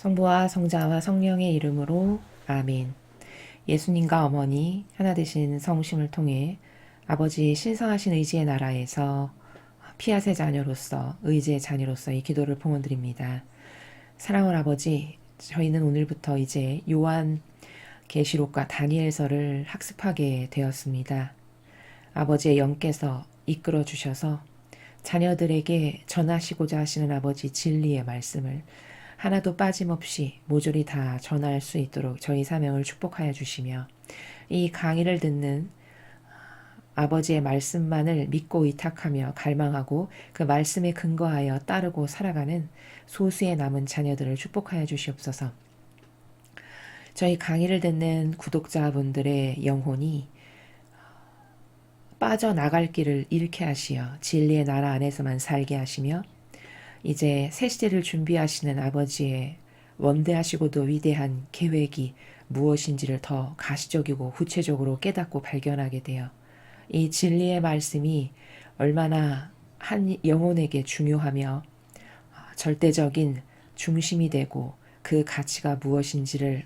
성부와 성자와 성령의 이름으로 아멘. 예수님과 어머니 하나 되신 성심을 통해 아버지 신성하신 의지의 나라에서 피아세 자녀로서 의지의 자녀로서 이 기도를 봉헌드립니다. 사랑하는 아버지, 저희는 오늘부터 이제 요한 계시록과 다니엘서를 학습하게 되었습니다. 아버지의 영께서 이끌어 주셔서 자녀들에게 전하시고자 하시는 아버지 진리의 말씀을 하나도 빠짐없이 모조리 다 전할 수 있도록 저희 사명을 축복하여 주시며 이 강의를 듣는 아버지의 말씀만을 믿고 의탁하며 갈망하고 그 말씀에 근거하여 따르고 살아가는 소수의 남은 자녀들을 축복하여 주시옵소서. 저희 강의를 듣는 구독자분들의 영혼이 빠져나갈 길을 잃게 하시어 진리의 나라 안에서만 살게 하시며 이제 새 시대를 준비하시는 아버지의 원대하시고도 위대한 계획이 무엇인지를 더 가시적이고 구체적으로 깨닫고 발견하게 되어 이 진리의 말씀이 얼마나 한 영혼에게 중요하며 절대적인 중심이 되고 그 가치가 무엇인지를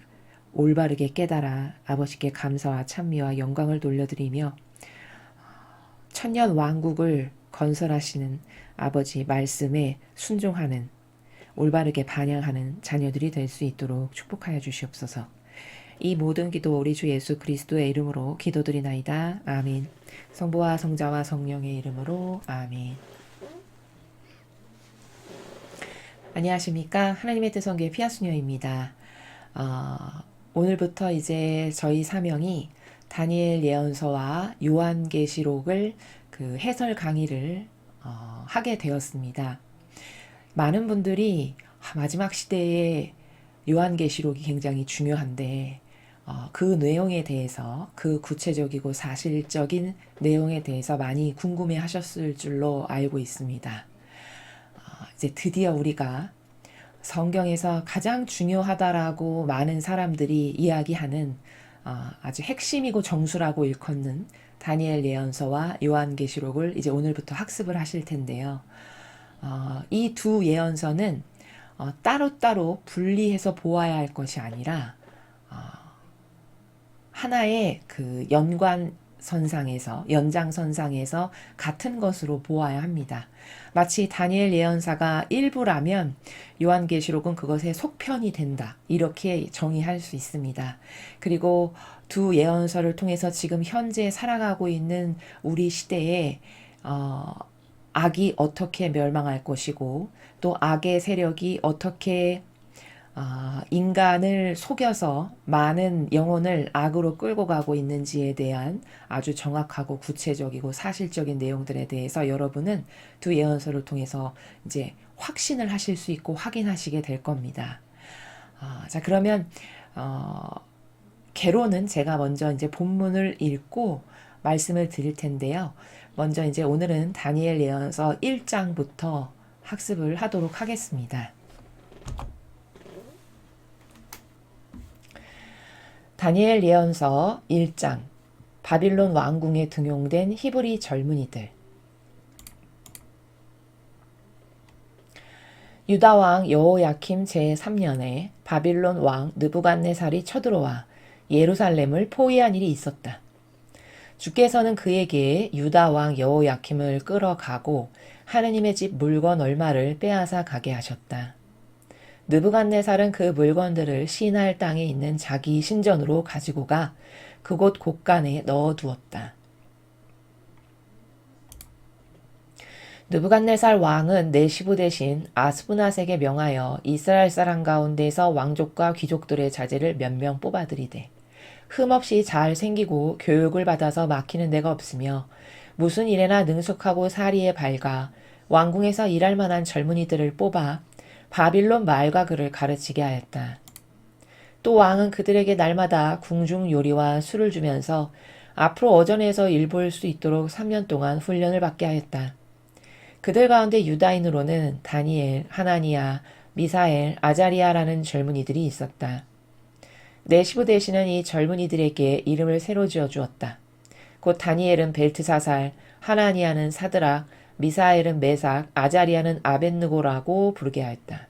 올바르게 깨달아 아버지께 감사와 찬미와 영광을 돌려드리며 천년 왕국을 건설하시는 아버지 말씀에 순종하는 올바르게 반영하는 자녀들이 될 수 있도록 축복하여 주시옵소서. 이 모든 기도 우리 주 예수 그리스도의 이름으로 기도드리나이다. 아멘. 성부와 성자와 성령의 이름으로 아멘. 안녕하십니까. 하나님의 뜻성교회 피아수녀입니다. 오늘부터 이제 저희 사명이 다니엘 예언서와 요한계시록을 그 해설 강의를 하게 되었습니다. 많은 분들이 마지막 시대에 요한계시록이 굉장히 중요한데 그 내용에 대해서 그 구체적이고 사실적인 내용에 대해서 많이 궁금해 하셨을 줄로 알고 있습니다. 이제 드디어 우리가 성경에서 가장 중요하다라고 많은 사람들이 이야기하는 아주 핵심이고 정수라고 일컫는 다니엘 예언서와 요한계시록을 이제 오늘부터 학습을 하실 텐데요. 이 두 예언서는 따로따로 분리해서 보아야 할 것이 아니라 하나의 그 연장선상에서 같은 것으로 보아야 합니다. 마치 다니엘 예언사가 일부라면 요한계시록은 그것의 속편이 된다. 이렇게 정의할 수 있습니다. 그리고 두 예언서를 통해서 지금 현재 살아가고 있는 우리 시대에 악이 어떻게 멸망할 것이고 또 악의 세력이 어떻게 인간을 속여서 많은 영혼을 악으로 끌고 가고 있는지에 대한 아주 정확하고 구체적이고 사실적인 내용들에 대해서 여러분은 두 예언서를 통해서 이제 확신을 하실 수 있고 확인하시게 될 겁니다. 자, 그러면 개론은 제가 먼저 이제 본문을 읽고 말씀을 드릴 텐데요. 먼저 이제 오늘은 다니엘 예언서 1장부터 학습을 하도록 하겠습니다. 다니엘 예언서 1장 바빌론 왕궁에 등용된 히브리 젊은이들. 유다 왕 여호야킴 제3년에 바빌론 왕 느부갓네살이 쳐들어와 예루살렘을 포위한 일이 있었다. 주께서는 그에게 유다 왕 여호야킴을 끌어가고 하느님의 집 물건 얼마를 빼앗아 가게 하셨다. 느부갓네살은 그 물건들을 시날 땅에 있는 자기 신전으로 가지고 가 그곳 곳간에 넣어두었다. 느부갓네살 왕은 내시부 대신 아스부낫에게 명하여 이스라엘 사람 가운데서 왕족과 귀족들의 자제를 몇 명 뽑아들이되 흠없이 잘 생기고 교육을 받아서 막히는 데가 없으며 무슨 일에나 능숙하고 사리에 밝아 왕궁에서 일할 만한 젊은이들을 뽑아 바빌론 말과 글을 가르치게 하였다. 또 왕은 그들에게 날마다 궁중 요리와 술을 주면서 앞으로 어전에서 일볼 수 있도록 3년 동안 훈련을 받게 하였다. 그들 가운데 유다인으로는 다니엘, 하나니아, 미사엘, 아자리아라는 젊은이들이 있었다. 내시부 대신은 이 젊은이들에게 이름을 새로 지어 주었다. 곧 다니엘은 벨트사살, 하나니아는 사드락, 미사엘은 메삭, 아자리아는 아벳느고라고 부르게 하였다.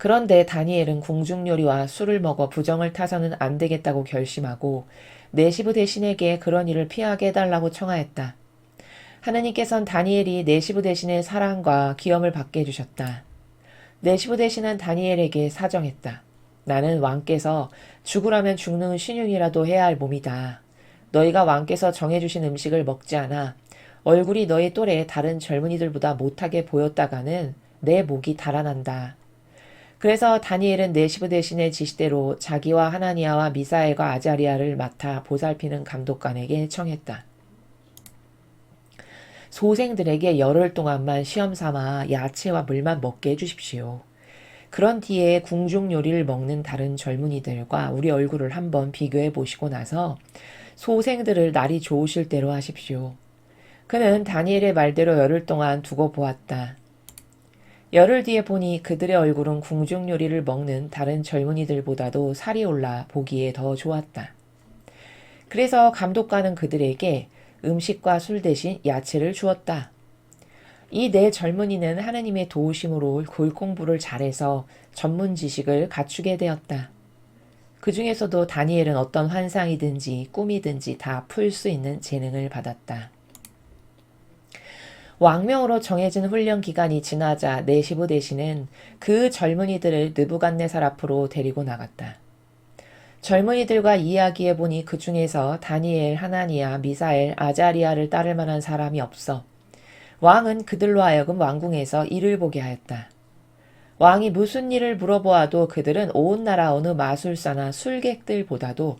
그런데 다니엘은 궁중요리와 술을 먹어 부정을 타서는 안 되겠다고 결심하고 네시브 대신에게 그런 일을 피하게 해달라고 청하였다. 하느님께서는 다니엘이 네시브 대신의 사랑과 기염을 받게 해주셨다. 네시브 대신은 다니엘에게 사정했다. 나는 왕께서 죽으라면 죽는 신용이라도 해야 할 몸이다. 너희가 왕께서 정해주신 음식을 먹지 않아 얼굴이 너희 또래 다른 젊은이들보다 못하게 보였다가는 내 목이 달아난다. 그래서 다니엘은 네시브 대신의 지시대로 자기와 하나니아와 미사엘과 아자리아를 맡아 보살피는 감독관에게 청했다. 소생들에게 열흘 동안만 시험 삼아 야채와 물만 먹게 해주십시오. 그런 뒤에 궁중 요리를 먹는 다른 젊은이들과 우리 얼굴을 한번 비교해 보시고 나서 소생들을 날이 좋으실 대로 하십시오. 그는 다니엘의 말대로 열흘 동안 두고 보았다. 열흘 뒤에 보니 그들의 얼굴은 궁중 요리를 먹는 다른 젊은이들보다도 살이 올라 보기에 더 좋았다. 그래서 감독관은 그들에게 음식과 술 대신 야채를 주었다. 이 네 젊은이는 하느님의 도우심으로 글 공부를 잘해서 전문 지식을 갖추게 되었다. 그 중에서도 다니엘은 어떤 환상이든지 꿈이든지 다 풀 수 있는 재능을 받았다. 왕명으로 정해진 훈련 기간이 지나자 네시부 대신은 그 젊은이들을 느부갓네살 앞으로 데리고 나갔다. 젊은이들과 이야기해보니 그 중에서 다니엘, 하나니아, 미사엘, 아자리아를 따를 만한 사람이 없어. 왕은 그들로 하여금 왕궁에서 일을 보게 하였다. 왕이 무슨 일을 물어보아도 그들은 온 나라 어느 마술사나 술객들보다도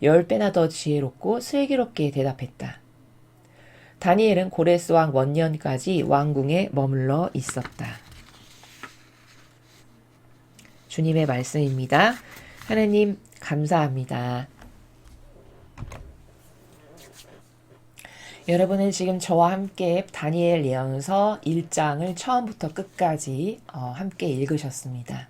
10배나 더 지혜롭고 슬기롭게 대답했다. 다니엘은 고레스 왕 원년까지 왕궁에 머물러 있었다. 주님의 말씀입니다. 하느님 감사합니다. 여러분은 지금 저와 함께 다니엘 예언서 1장을 처음부터 끝까지 함께 읽으셨습니다.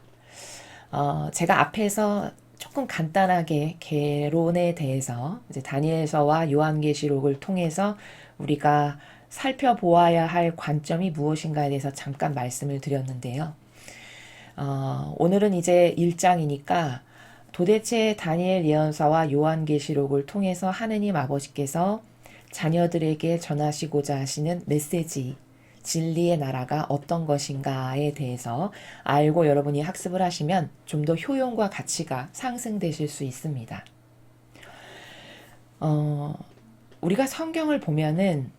제가 앞에서 조금 간단하게 개론에 대해서 이제 다니엘서와 요한계시록을 통해서 우리가 살펴보아야 할 관점이 무엇인가에 대해서 잠깐 말씀을 드렸는데요. 오늘은 이제 1장이니까 도대체 다니엘 예언서와 요한계시록을 통해서 하느님 아버지께서 자녀들에게 전하시고자 하시는 메시지, 진리의 나라가 어떤 것인가에 대해서 알고 여러분이 학습을 하시면 좀 더 효용과 가치가 상승되실 수 있습니다. 우리가 성경을 보면은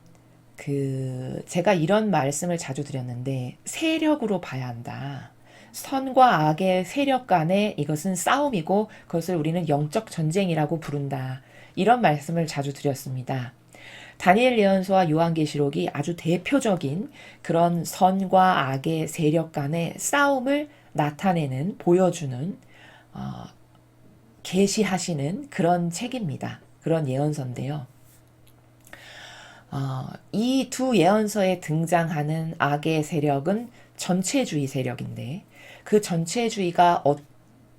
제가 이런 말씀을 자주 드렸는데 세력으로 봐야 한다. 선과 악의 세력 간에 이것은 싸움이고 그것을 우리는 영적 전쟁이라고 부른다. 이런 말씀을 자주 드렸습니다. 다니엘 예언서와 요한계시록이 아주 대표적인 그런 선과 악의 세력 간의 싸움을 나타내는, 보여주는, 계시하시는 그런 책입니다. 그런 예언서인데요. 이 두 예언서에 등장하는 악의 세력은 전체주의 세력인데 그 전체주의가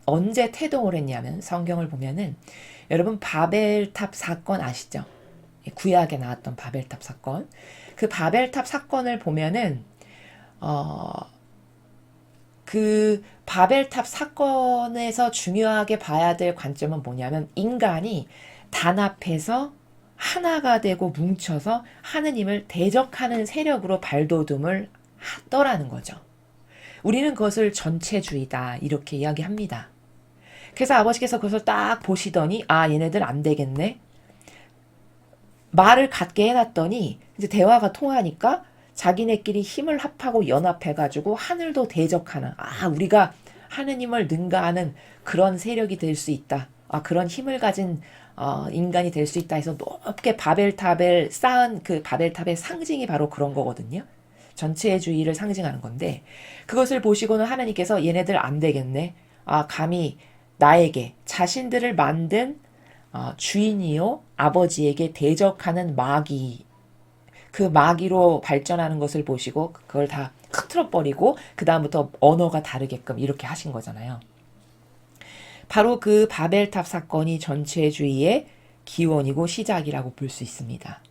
언제 태동을 했냐면 성경을 보면은 여러분 바벨탑 사건 아시죠? 구약에 나왔던 바벨탑 사건. 그 바벨탑 사건을 보면은 그 바벨탑 사건에서 중요하게 봐야 될 관점은 뭐냐면 인간이 단합해서 하나가 되고 뭉쳐서 하느님을 대적하는 세력으로 발돋움을 하더라는 거죠. 우리는 그것을 전체주의다 이렇게 이야기합니다. 그래서 아버지께서 그것을 딱 보시더니 얘네들 안 되겠네. 말을 갖게 해놨더니 이제 대화가 통하니까 자기네끼리 힘을 합하고 연합해가지고 하늘도 대적하는 우리가 하느님을 능가하는 그런 세력이 될 수 있다. 그런 힘을 가진 인간이 될 수 있다 해서 높게 바벨탑을 쌓은 그 바벨탑의 상징이 바로 그런 거거든요. 전체주의를 상징하는 건데 그것을 보시고는 하나님께서 얘네들 안 되겠네. 감히 나에게 자신들을 만든 주인이요 아버지에게 대적하는 마귀, 그 마귀로 발전하는 것을 보시고 그걸 다 흐트러버리고 그 다음부터 언어가 다르게끔 이렇게 하신 거잖아요. 바로 그 바벨탑 사건이 전체주의의 기원이고 시작이라고 볼 수 있습니다.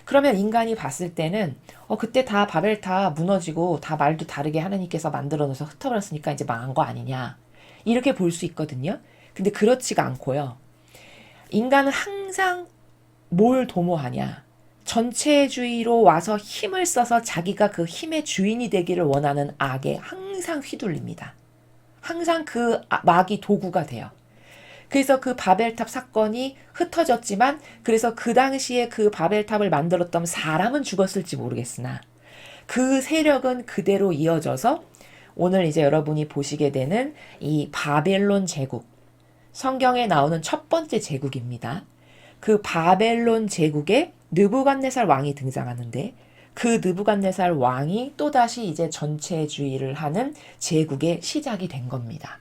그러면 인간이 봤을 때는 그때 다 바벨탑 무너지고 다 말도 다르게 하나님께서 만들어 놓아서 흩어버렸으니까 이제 망한 거 아니냐. 이렇게 볼 수 있거든요. 근데 그렇지가 않고요. 인간은 항상 뭘 도모하냐. 전체주의로 와서 힘을 써서 자기가 그 힘의 주인이 되기를 원하는 악에 항상 휘둘립니다. 항상 그 막이 도구가 돼요. 그래서 그 바벨탑 사건이 흩어졌지만 그래서 그 당시에 그 바벨탑을 만들었던 사람은 죽었을지 모르겠으나 그 세력은 그대로 이어져서 오늘 이제 여러분이 보시게 되는 이 바벨론 제국, 성경에 나오는 첫 번째 제국입니다. 그 바벨론 제국에 느부갓네살 왕이 등장하는데 그 느부갓네살 왕이 또다시 이제 전체주의를 하는 제국의 시작이 된 겁니다.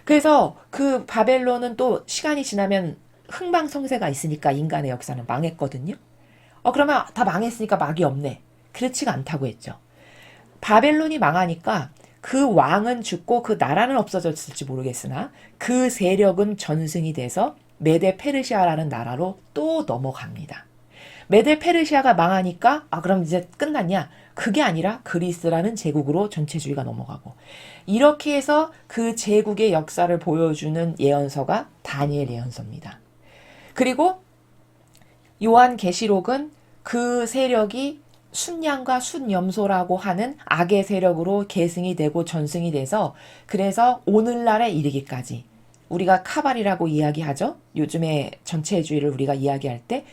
그래서 그 바벨론은 또 시간이 지나면 흥망성쇠가 있으니까 인간의 역사는 망했거든요. 그러면 다 망했으니까 막이 없네. 그렇지가 않다고 했죠. 바벨론이 망하니까 그 왕은 죽고 그 나라는 없어졌을지 모르겠으나 그 세력은 전승이 돼서 메데 페르시아라는 나라로 또 넘어갑니다. 메데 페르시아가 망하니까 그럼 이제 끝났냐? 그게 아니라 그리스라는 제국으로 전체주의가 넘어가고 이렇게 해서 그 제국의 역사를 보여주는 예언서가 다니엘 예언서입니다. 그리고 요한계시록은 그 세력이 순양과 순염소라고 하는 악의 세력으로 계승이 되고 전승이 돼서 그래서 오늘날에 이르기까지 우리가 카발이라고 이야기하죠. 요즘에 전체주의를 우리가 이야기할 때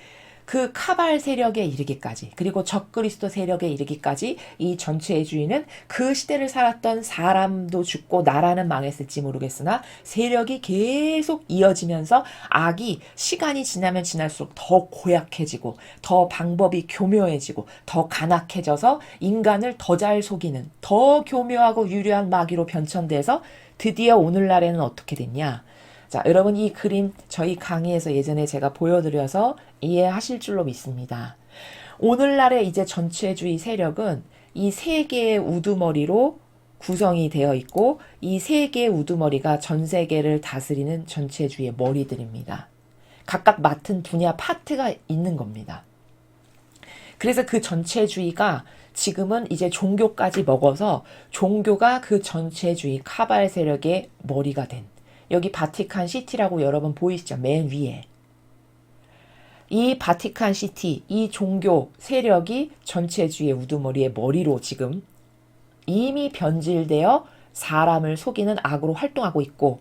그 카발 세력에 이르기까지 그리고 적그리스도 세력에 이르기까지 이 전체주의는 그 시대를 살았던 사람도 죽고 나라는 망했을지 모르겠으나 세력이 계속 이어지면서 악이 시간이 지나면 지날수록 더 고약해지고 더 방법이 교묘해지고 더 간악해져서 인간을 더 잘 속이는 더 교묘하고 유려한 마귀로 변천돼서 드디어 오늘날에는 어떻게 됐냐. 자, 여러분 이 그림 저희 강의에서 예전에 제가 보여드려서 이해하실 줄로 믿습니다. 오늘날의 이제 전체주의 세력은 이 세 개의 우두머리로 구성이 되어 있고 이 세 개의 우두머리가 전 세계를 다스리는 전체주의의 머리들입니다. 각각 맡은 분야 파트가 있는 겁니다. 그래서 그 전체주의가 지금은 이제 종교까지 먹어서 종교가 그 전체주의 카발 세력의 머리가 된 여기 바티칸 시티라고 여러분 보이시죠? 맨 위에. 이 바티칸 시티, 이 종교 세력이 전체주의 우두머리의 머리로 지금 이미 변질되어 사람을 속이는 악으로 활동하고 있고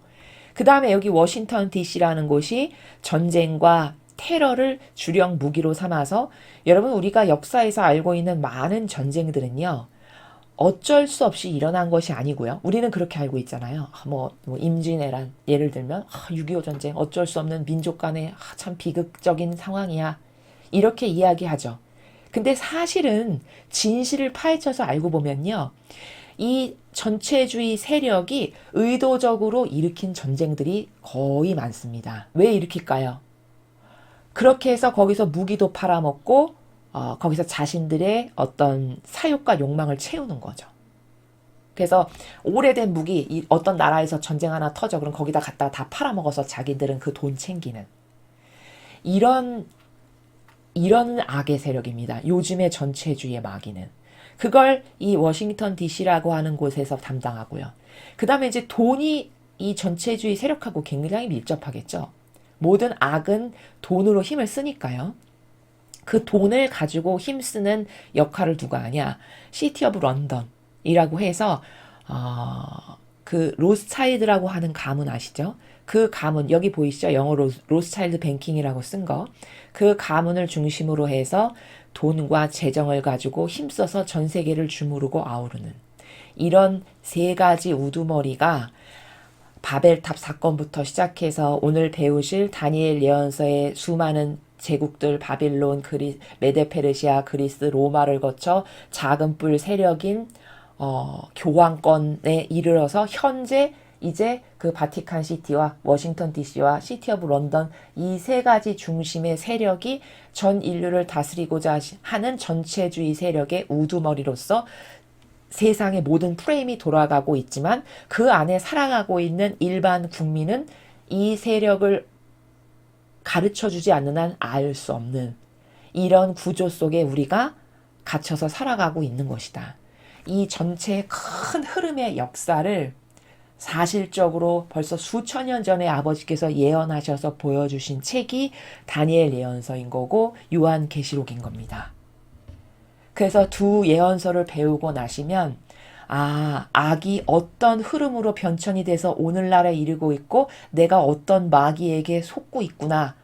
그 다음에 여기 워싱턴 DC라는 곳이 전쟁과 테러를 주력 무기로 삼아서 여러분 우리가 역사에서 알고 있는 많은 전쟁들은요. 어쩔 수 없이 일어난 것이 아니고요. 우리는 그렇게 알고 있잖아요. 뭐 임진왜란 예를 들면 6.25 전쟁 어쩔 수 없는 민족 간의 참 비극적인 상황이야. 이렇게 이야기하죠. 근데 사실은 진실을 파헤쳐서 알고 보면요. 이 전체주의 세력이 의도적으로 일으킨 전쟁들이 거의 많습니다. 왜 일으킬까요? 그렇게 해서 거기서 무기도 팔아먹고 거기서 자신들의 어떤 사욕과 욕망을 채우는 거죠. 그래서 오래된 무기, 어떤 나라에서 전쟁 하나 터져 그럼 거기다 갖다가 다 팔아먹어서 자기들은 그 돈 챙기는 이런 악의 세력입니다. 요즘의 전체주의의 마귀는. 그걸 이 워싱턴 DC라고 하는 곳에서 담당하고요. 그 다음에 이제 돈이 이 전체주의 세력하고 굉장히 밀접하겠죠. 모든 악은 돈으로 힘을 쓰니까요. 그 돈을 가지고 힘쓰는 역할을 누가 하냐? 시티 오브 런던이라고 해서 그 로스차일드라고 하는 가문 아시죠? 그 가문 여기 보이시죠? 영어로 로스차일드 뱅킹이라고 쓴 거. 그 가문을 중심으로 해서 돈과 재정을 가지고 힘써서 전 세계를 주무르고 아우르는 이런 세 가지 우두머리가 바벨탑 사건부터 시작해서 오늘 배우실 다니엘 예언서의 수많은 제국들 바빌론, 메데 페르시아, 그리스, 로마를 거쳐 작은 뿔 세력인 교황권에 이르러서 현재 이제 그 바티칸 시티와 워싱턴 DC와 시티 오브 런던 이 세 가지 중심의 세력이 전 인류를 다스리고자 하는 전체주의 세력의 우두머리로서 세상의 모든 프레임이 돌아가고 있지만 그 안에 살아가고 있는 일반 국민은 이 세력을 가르쳐주지 않는 한 알 수 없는 이런 구조 속에 우리가 갇혀서 살아가고 있는 것이다. 이 전체의 큰 흐름의 역사를 사실적으로 벌써 수천 년 전에 아버지께서 예언하셔서 보여주신 책이 다니엘 예언서인 거고 요한계시록인 겁니다. 그래서 두 예언서를 배우고 나시면 악이 어떤 흐름으로 변천이 돼서 오늘날에 이르고 있고 내가 어떤 마귀에게 속고 있구나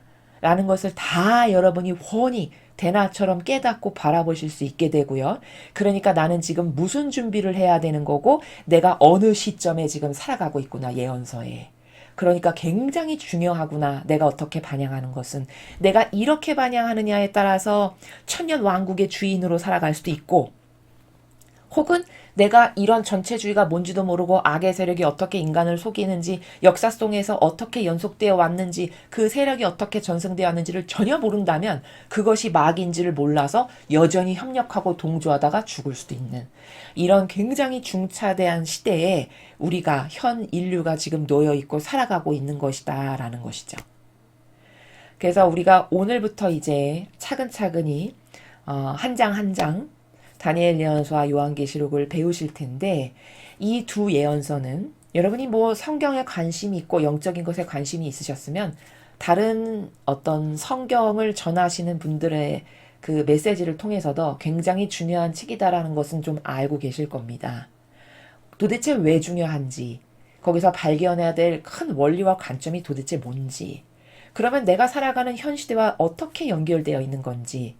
라는 것을 다 여러분이 훤히 대나처럼 깨닫고 바라보실 수 있게 되고요. 그러니까 나는 지금 무슨 준비를 해야 되는 거고 내가 어느 시점에 지금 살아가고 있구나 예언서에. 그러니까 굉장히 중요하구나. 내가 어떻게 반영하는 것은. 내가 이렇게 반영하느냐에 따라서 천년 왕국의 주인으로 살아갈 수도 있고 혹은 내가 이런 전체주의가 뭔지도 모르고 악의 세력이 어떻게 인간을 속이는지 역사 속에서 어떻게 연속되어 왔는지 그 세력이 어떻게 전승되어 왔는지를 전혀 모른다면 그것이 마귀인지를 몰라서 여전히 협력하고 동조하다가 죽을 수도 있는 이런 굉장히 중차대한 시대에 우리가 현 인류가 지금 놓여 있고 살아가고 있는 것이다 라는 것이죠. 그래서 우리가 오늘부터 이제 차근차근히 한 장 한 장 다니엘 예언서와 요한계시록을 배우실 텐데 이 두 예언서는 여러분이 뭐 성경에 관심이 있고 영적인 것에 관심이 있으셨으면 다른 어떤 성경을 전하시는 분들의 그 메시지를 통해서도 굉장히 중요한 책이다라는 것은 좀 알고 계실 겁니다. 도대체 왜 중요한지, 거기서 발견해야 될 큰 원리와 관점이 도대체 뭔지, 그러면 내가 살아가는 현 시대와 어떻게 연결되어 있는 건지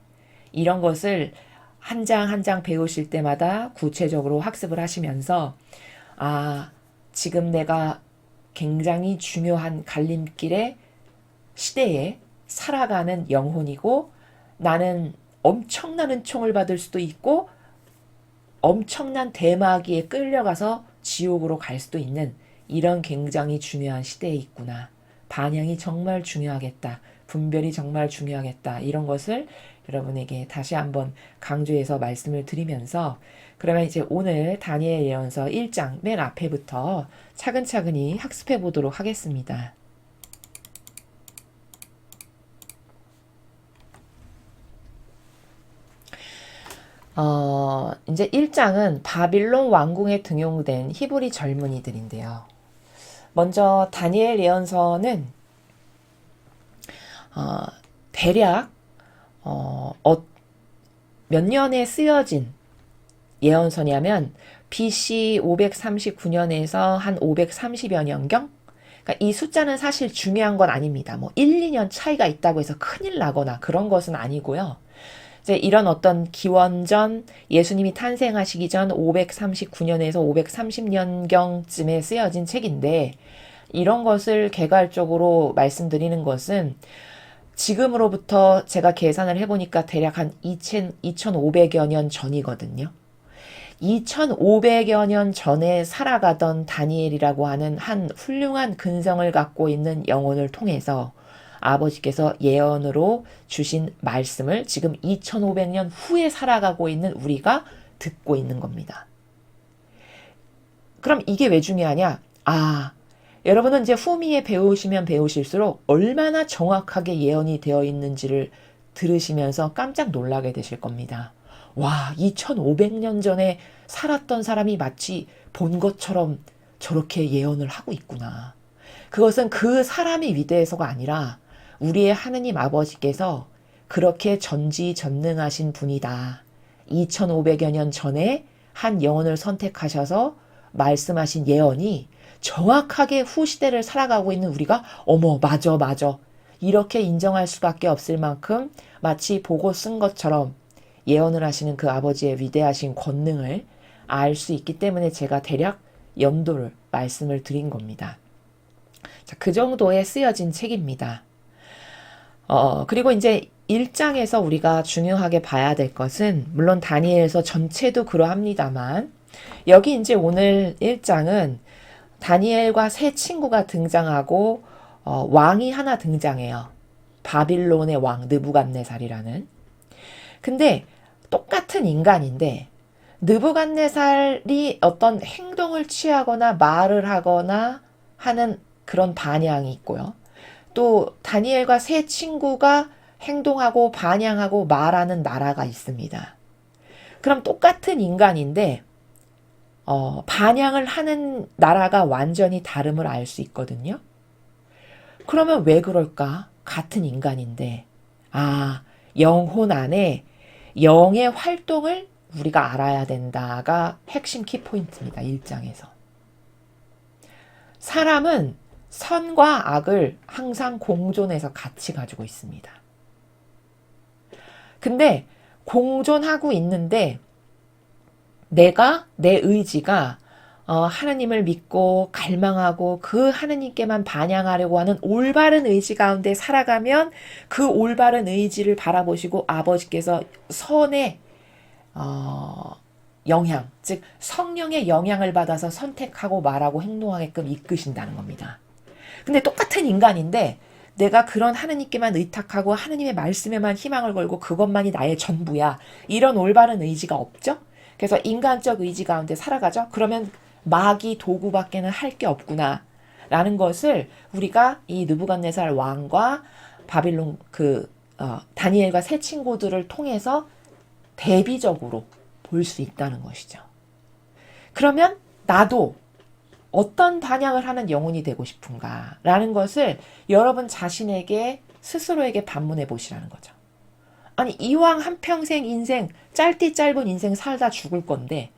이런 것을 한 장 한 장 배우실 때마다 구체적으로 학습을 하시면서 지금 내가 굉장히 중요한 갈림길의 시대에 살아가는 영혼이고 나는 엄청난 은총을 받을 수도 있고 엄청난 대마귀에 끌려가서 지옥으로 갈 수도 있는 이런 굉장히 중요한 시대에 있구나. 반영이 정말 중요하겠다. 분별이 정말 중요하겠다. 이런 것을 여러분에게 다시 한번 강조해서 말씀을 드리면서 그러면 이제 오늘 다니엘 예언서 1장 맨 앞에부터 차근차근히 학습해 보도록 하겠습니다. 이제 1장은 바빌론 왕궁에 등용된 히브리 젊은이들인데요. 먼저 다니엘 예언서는 대략 몇 년에 쓰여진 예언서냐면 BC 539년에서 한 530여 년경? 그러니까 이 숫자는 사실 중요한 건 아닙니다. 뭐 1, 2년 차이가 있다고 해서 큰일 나거나 그런 것은 아니고요. 이제 이런 어떤 기원전 예수님이 탄생하시기 전 539년에서 530년경쯤에 쓰여진 책인데 이런 것을 개괄적으로 말씀드리는 것은 지금으로부터 제가 계산을 해보니까 대략 한 2500여 년 전이거든요. 2500여 년 전에 살아가던 다니엘이라고 하는 한 훌륭한 근성을 갖고 있는 영혼을 통해서 아버지께서 예언으로 주신 말씀을 지금 2500년 후에 살아가고 있는 우리가 듣고 있는 겁니다. 그럼 이게 왜 중요하냐? 여러분은 이제 후미에 배우시면 배우실수록 얼마나 정확하게 예언이 되어 있는지를 들으시면서 깜짝 놀라게 되실 겁니다. 와, 2500년 전에 살았던 사람이 마치 본 것처럼 저렇게 예언을 하고 있구나. 그것은 그 사람이 위대해서가 아니라 우리의 하느님 아버지께서 그렇게 전지전능하신 분이다. 2500여 년 전에 한 영혼을 선택하셔서 말씀하신 예언이 정확하게 후시대를 살아가고 있는 우리가 어머 맞아 이렇게 인정할 수밖에 없을 만큼 마치 보고 쓴 것처럼 예언을 하시는 그 아버지의 위대하신 권능을 알 수 있기 때문에 제가 대략 연도를 말씀을 드린 겁니다. 자, 그 정도에 쓰여진 책입니다. 그리고 이제 1장에서 우리가 중요하게 봐야 될 것은 물론 다니엘서 전체도 그러합니다만 여기 이제 오늘 1장은 다니엘과 세 친구가 등장하고 왕이 하나 등장해요. 바빌론의 왕 느부갓네살이라는. 근데 똑같은 인간인데 느부갓네살이 어떤 행동을 취하거나 말을 하거나 하는 그런 반향이 있고요. 또 다니엘과 세 친구가 행동하고 반향하고 말하는 나라가 있습니다. 그럼 똑같은 인간인데 반향을 하는 나라가 완전히 다름을 알 수 있거든요. 그러면 왜 그럴까? 같은 인간인데 영혼 안에 영의 활동을 우리가 알아야 된다가 핵심 키포인트입니다. 1장에서. 사람은 선과 악을 항상 공존해서 같이 가지고 있습니다. 근데 공존하고 있는데 내가 내 의지가 하나님을 믿고 갈망하고 그 하나님께만 반향하려고 하는 올바른 의지 가운데 살아가면 그 올바른 의지를 바라보시고 아버지께서 선의 영향, 즉 성령의 영향을 받아서 선택하고 말하고 행동하게끔 이끄신다는 겁니다. 근데 똑같은 인간인데 내가 그런 하나님께만 의탁하고 하나님의 말씀에만 희망을 걸고 그것만이 나의 전부야. 이런 올바른 의지가 없죠? 그래서 인간적 의지 가운데 살아가죠? 그러면 마귀 도구밖에는 할 게 없구나. 라는 것을 우리가 이 느부갓네살 왕과 바빌론 다니엘과 세 친구들을 통해서 대비적으로 볼 수 있다는 것이죠. 그러면 나도 어떤 반향을 하는 영혼이 되고 싶은가 라는 것을 여러분 자신에게 스스로에게 반문해 보시라는 거죠. 아니 이왕 한평생 인생 짧디 짧은 인생 살다 죽을 건데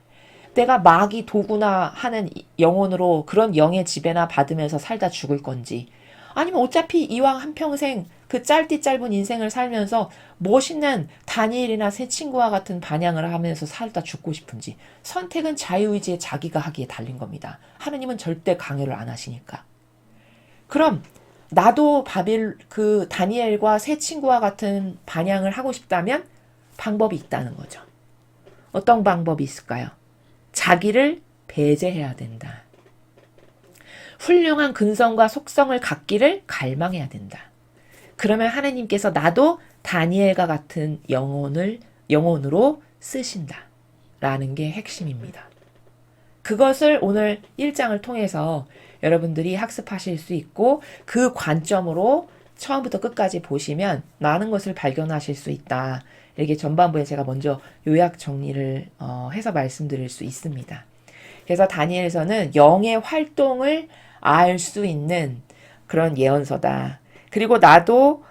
내가 마귀 도구나 하는 영혼으로 그런 영의 지배나 받으면서 살다 죽을 건지 아니면 어차피 이왕 한평생 그 짧디 짧은 인생을 살면서 멋있는 다니엘이나 새 친구와 같은 반향을 하면서 살다 죽고 싶은지 선택은 자유의지에 자기가 하기에 달린 겁니다. 하느님은 절대 강요를 안 하시니까. 그럼 나도 다니엘과 새 친구와 같은 반향을 하고 싶다면 방법이 있다는 거죠. 어떤 방법이 있을까요? 자기를 배제해야 된다. 훌륭한 근성과 속성을 갖기를 갈망해야 된다. 그러면 하나님께서 나도 다니엘과 같은 영혼으로 쓰신다. 라는 게 핵심입니다. 그것을 오늘 1장을 통해서 여러분들이 학습하실 수 있고 그 관점으로 처음부터 끝까지 보시면 많은 것을 발견하실 수 있다. 이렇게 전반부에 제가 먼저 요약 정리를 해서 말씀드릴 수 있습니다. 그래서 다니엘서는 영의 활동을 알 수 있는 그런 예언서다. 그리고 나도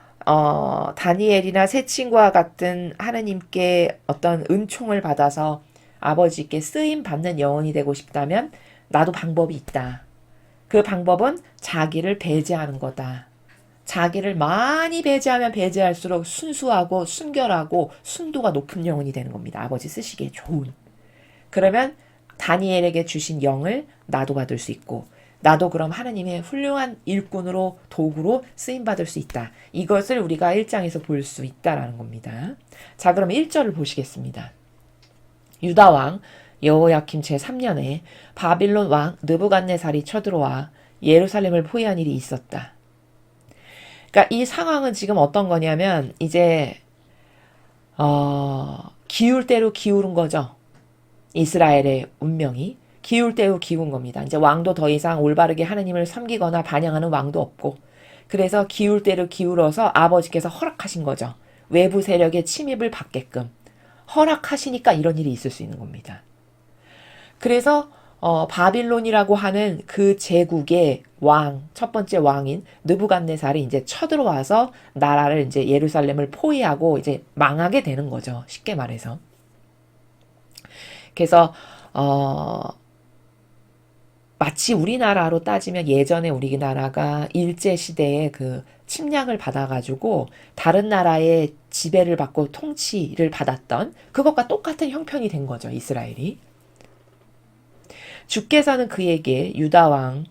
다니엘이나 새 친구와 같은 하나님께 어떤 은총을 받아서 아버지께 쓰임 받는 영혼이 되고 싶다면 나도 방법이 있다. 그 방법은 자기를 배제하는 거다. 자기를 많이 배제하면 배제할수록 순수하고 순결하고 순도가 높은 영혼이 되는 겁니다. 아버지 쓰시기에 좋은. 그러면 다니엘에게 주신 영을 나도 받을 수 있고 나도 그럼 하나님의 훌륭한 일꾼으로 도구로 쓰임받을 수 있다. 이것을 우리가 1장에서 볼 수 있다라는 겁니다. 자, 그럼 1절을 보시겠습니다. 유다왕 여호야킴 제3년에 바빌론 왕 느부갓네살이 쳐들어와 예루살렘을 포위한 일이 있었다. 그러니까 이 상황은 지금 어떤 거냐면 이제 기울 대로 기울은 거죠. 이스라엘의 운명이 기울 대로 기운 겁니다. 이제 왕도 더 이상 올바르게 하나님을 섬기거나 반영하는 왕도 없고 그래서 기울 대로 기울어서 아버지께서 허락하신 거죠. 외부 세력의 침입을 받게끔 허락하시니까 이런 일이 있을 수 있는 겁니다. 그래서 바빌론이라고 하는 그 제국의 첫 번째 왕인 느부갓네살이 이제 쳐들어와서 나라를 이제 예루살렘을 포위하고 이제 망하게 되는 거죠. 쉽게 말해서. 그래서 마치 우리나라로 따지면 예전에 우리나라가 일제시대에 그 침략을 받아가지고 다른 나라의 지배를 받고 통치를 받았던 그것과 똑같은 형편이 된 거죠. 이스라엘이. 주께서는 그에게 유다왕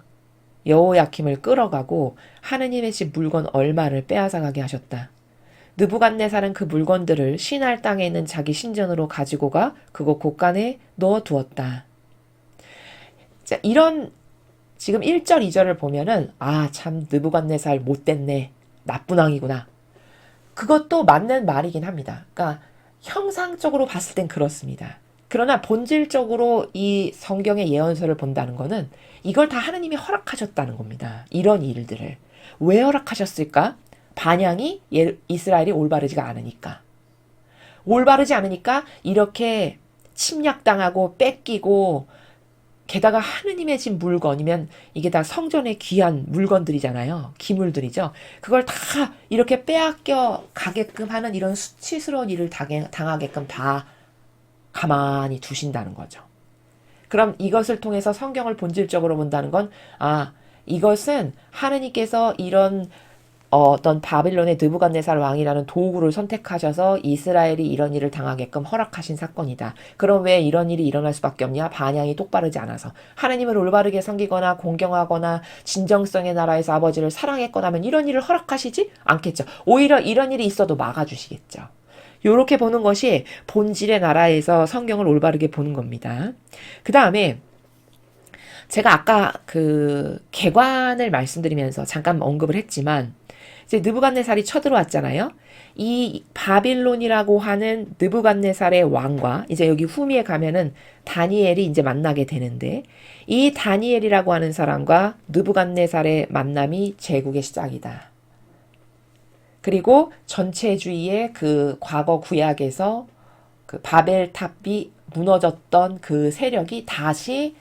여호야킴을 끌어가고 하느님의 집 물건 얼마를 빼앗아가게 하셨다. 느부갓네살은 그 물건들을 시날 땅에 있는 자기 신전으로 가지고 가 그곳 곳간에 넣어두었다. 자, 이런 지금 1절 2절을 보면은 참 느부갓네살 못됐네. 나쁜 왕이구나. 그것도 맞는 말이긴 합니다. 그러니까 형상적으로 봤을 땐 그렇습니다. 그러나 본질적으로 이 성경의 예언서를 본다는 거는 이걸 다 하나님이 허락하셨다는 겁니다. 이런 일들을. 왜 허락하셨을까? 반향이 이스라엘이 올바르지가 않으니까. 올바르지 않으니까 이렇게 침략당하고 뺏기고 게다가 하느님의 집 물건이면 이게 다 성전의 귀한 물건들이잖아요. 기물들이죠. 그걸 다 이렇게 빼앗겨 가게끔 하는 이런 수치스러운 일을 당하게끔 다 가만히 두신다는 거죠. 그럼 이것을 통해서 성경을 본질적으로 본다는 건, 이것은 하느님께서 이런 어떤 바빌론의 느부갓네살 왕이라는 도구를 선택하셔서 이스라엘이 이런 일을 당하게끔 허락하신 사건이다. 그럼 왜 이런 일이 일어날 수밖에 없냐? 반향이 똑바르지 않아서. 하나님을 올바르게 섬기거나 공경하거나 진정성의 나라에서 아버지를 사랑했거나 하면 이런 일을 허락하시지 않겠죠. 오히려 이런 일이 있어도 막아주시겠죠. 요렇게 보는 것이 본질의 나라에서 성경을 올바르게 보는 겁니다. 그 다음에 제가 아까 그 개관을 말씀드리면서 잠깐 언급을 했지만 이제 느부갓네살이 쳐들어왔잖아요. 이 바빌론이라고 하는 느부갓네살의 왕과 이제 여기 후미에 가면은 다니엘이 이제 만나게 되는데 이 다니엘이라고 하는 사람과 느부갓네살의 만남이 제국의 시작이다. 그리고 전체주의의 그 과거 구약에서 그 바벨탑이 무너졌던 그 세력이 다시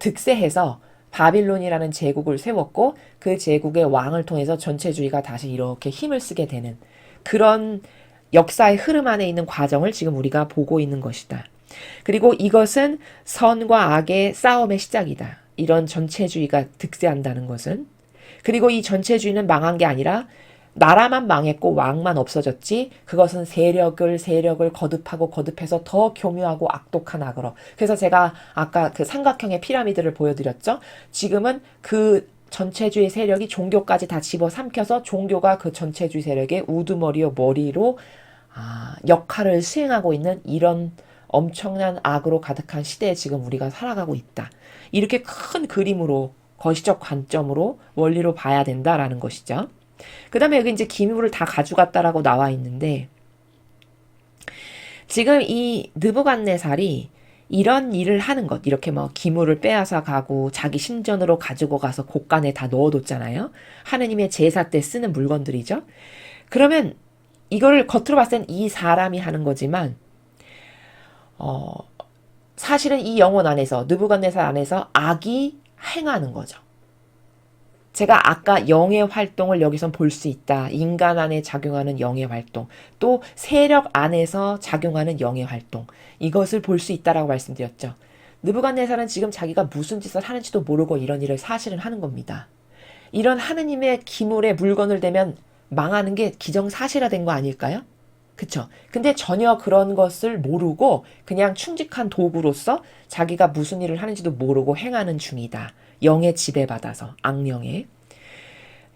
득세해서 바빌론이라는 제국을 세웠고 그 제국의 왕을 통해서 전체주의가 다시 이렇게 힘을 쓰게 되는 그런 역사의 흐름 안에 있는 과정을 지금 우리가 보고 있는 것이다. 그리고 이것은 선과 악의 싸움의 시작이다. 이런 전체주의가 득세한다는 것은. 그리고 이 전체주의는 망한 게 아니라 나라만 망했고 왕만 없어졌지 그것은 세력을 거듭해서 더 교묘하고 악독한 악으로. 그래서 제가 아까 그 삼각형의 피라미드를 보여드렸죠. 지금은 그 전체주의 세력이 종교까지 다 집어삼켜서 종교가 그 전체주의 세력의 우두머리요 머리로 역할을 수행하고 있는 이런 엄청난 악으로 가득한 시대에 지금 우리가 살아가고 있다. 이렇게 큰 그림으로 거시적 관점으로 원리로 봐야 된다라는 것이죠. 그 다음에 여기 이제 기물을 다 가져갔다라고 나와 있는데 지금 이 느부갓네살이 이런 일을 하는 것, 이렇게 뭐 기물을 빼앗아 가고 자기 신전으로 가지고 가서 곳간에 다 넣어뒀잖아요. 하느님의 제사 때 쓰는 물건들이죠. 그러면 이거를 겉으로 봤을 땐 이 사람이 하는 거지만 사실은 이 영혼 안에서 느부갓네살 안에서 악이 행하는 거죠. 제가 아까 영의 활동을 여기선 볼 수 있다. 인간 안에 작용하는 영의 활동, 또 세력 안에서 작용하는 영의 활동, 이것을 볼 수 있다라고 말씀드렸죠. 느부갓네살은 지금 자기가 무슨 짓을 하는지도 모르고 이런 일을 사실은 하는 겁니다. 이런 하느님의 기물에 물건을 대면 망하는 게 기정사실화된 거 아닐까요? 그쵸? 근데 전혀 그런 것을 모르고 그냥 충직한 도구로서 자기가 무슨 일을 하는지도 모르고 행하는 중이다. 영에 지배받아서, 악령에.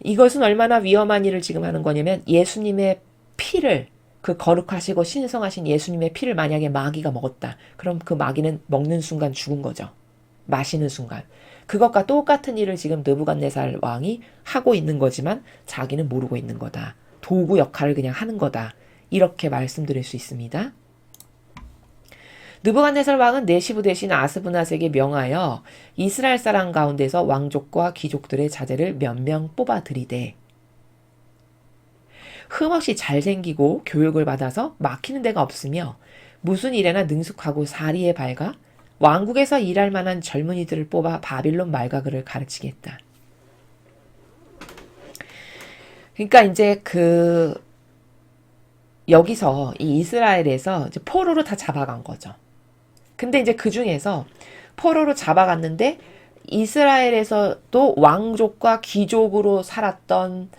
이것은 얼마나 위험한 일을 지금 하는 거냐면 예수님의 피를, 그 거룩하시고 신성하신 예수님의 피를 만약에 마귀가 먹었다. 그럼 그 마귀는 먹는 순간 죽은 거죠. 마시는 순간. 그것과 똑같은 일을 지금 느부갓네살 왕이 하고 있는 거지만 자기는 모르고 있는 거다. 도구 역할을 그냥 하는 거다. 이렇게 말씀드릴 수 있습니다. 느부갓네살 왕은 네시부 대신 아스브낫에게 명하여 이스라엘 사람 가운데서 왕족과 귀족들의 자제를 몇 명 뽑아 들이되 흠없이 잘생기고 교육을 받아서 막히는 데가 없으며 무슨 일에나 능숙하고 사리에 밝아 왕국에서 일할 만한 젊은이들을 뽑아 바빌론 말가그를 가르치겠다. 그러니까 이제 여기서 이 이스라엘에서 이제 포로로 다 잡아간 거죠. 근데 이제 그 중에서 포로로 잡아갔는데 이스라엘에서도 왕족과 귀족으로 살았던